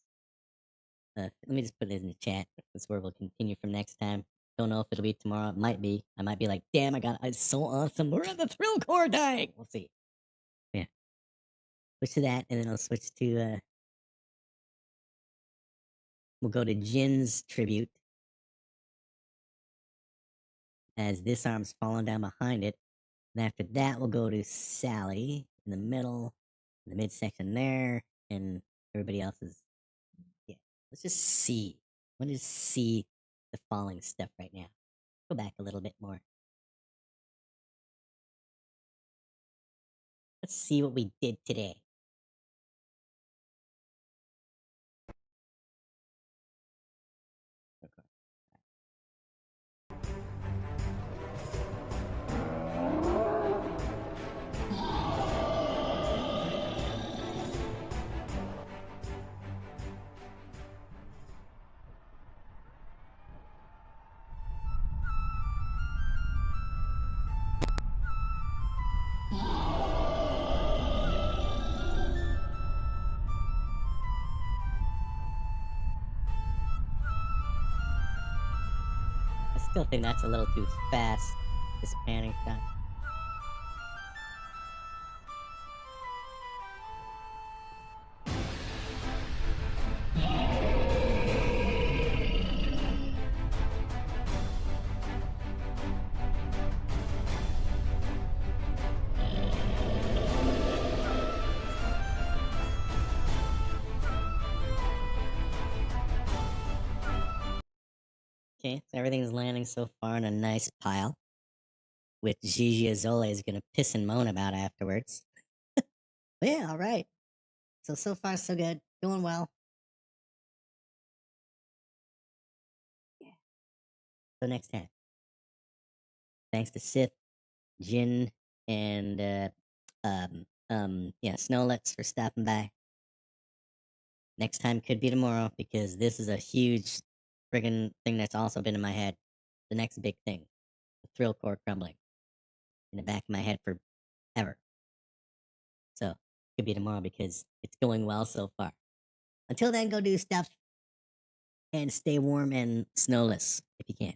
Let me just put it in the chat. That's where we'll continue from next time. Don't know if it'll be tomorrow. It might be. I might be like, damn, it's so awesome. We're at the Thrillkor dying. We'll see. Yeah. Switch to that, and then I'll switch to we'll go to Jin's tribute. As this arm's falling down behind it. And after that, we'll go to Sally in the middle, in the midsection there, and everybody else's. Yeah. Let's just see. I want to just see the falling stuff right now. Go back a little bit more. Let's see what we did today. I still think that's a little too fast, this panning shot. Okay, so everything's landing so far in a nice pile, which Gigi Azole is gonna piss and moan about afterwards. But yeah, all right. So far so good. Doing well. Yeah. So next time. Thanks to Sith, Jin, and yeah, Snowlets for stopping by. Next time could be tomorrow because this is a huge friggin' thing that's also been in my head. The next big thing, the Thrillkor crumbling in the back of my head forever. So could be tomorrow because it's going well so far. Until then, go do stuff. and stay warm and snowless if you can.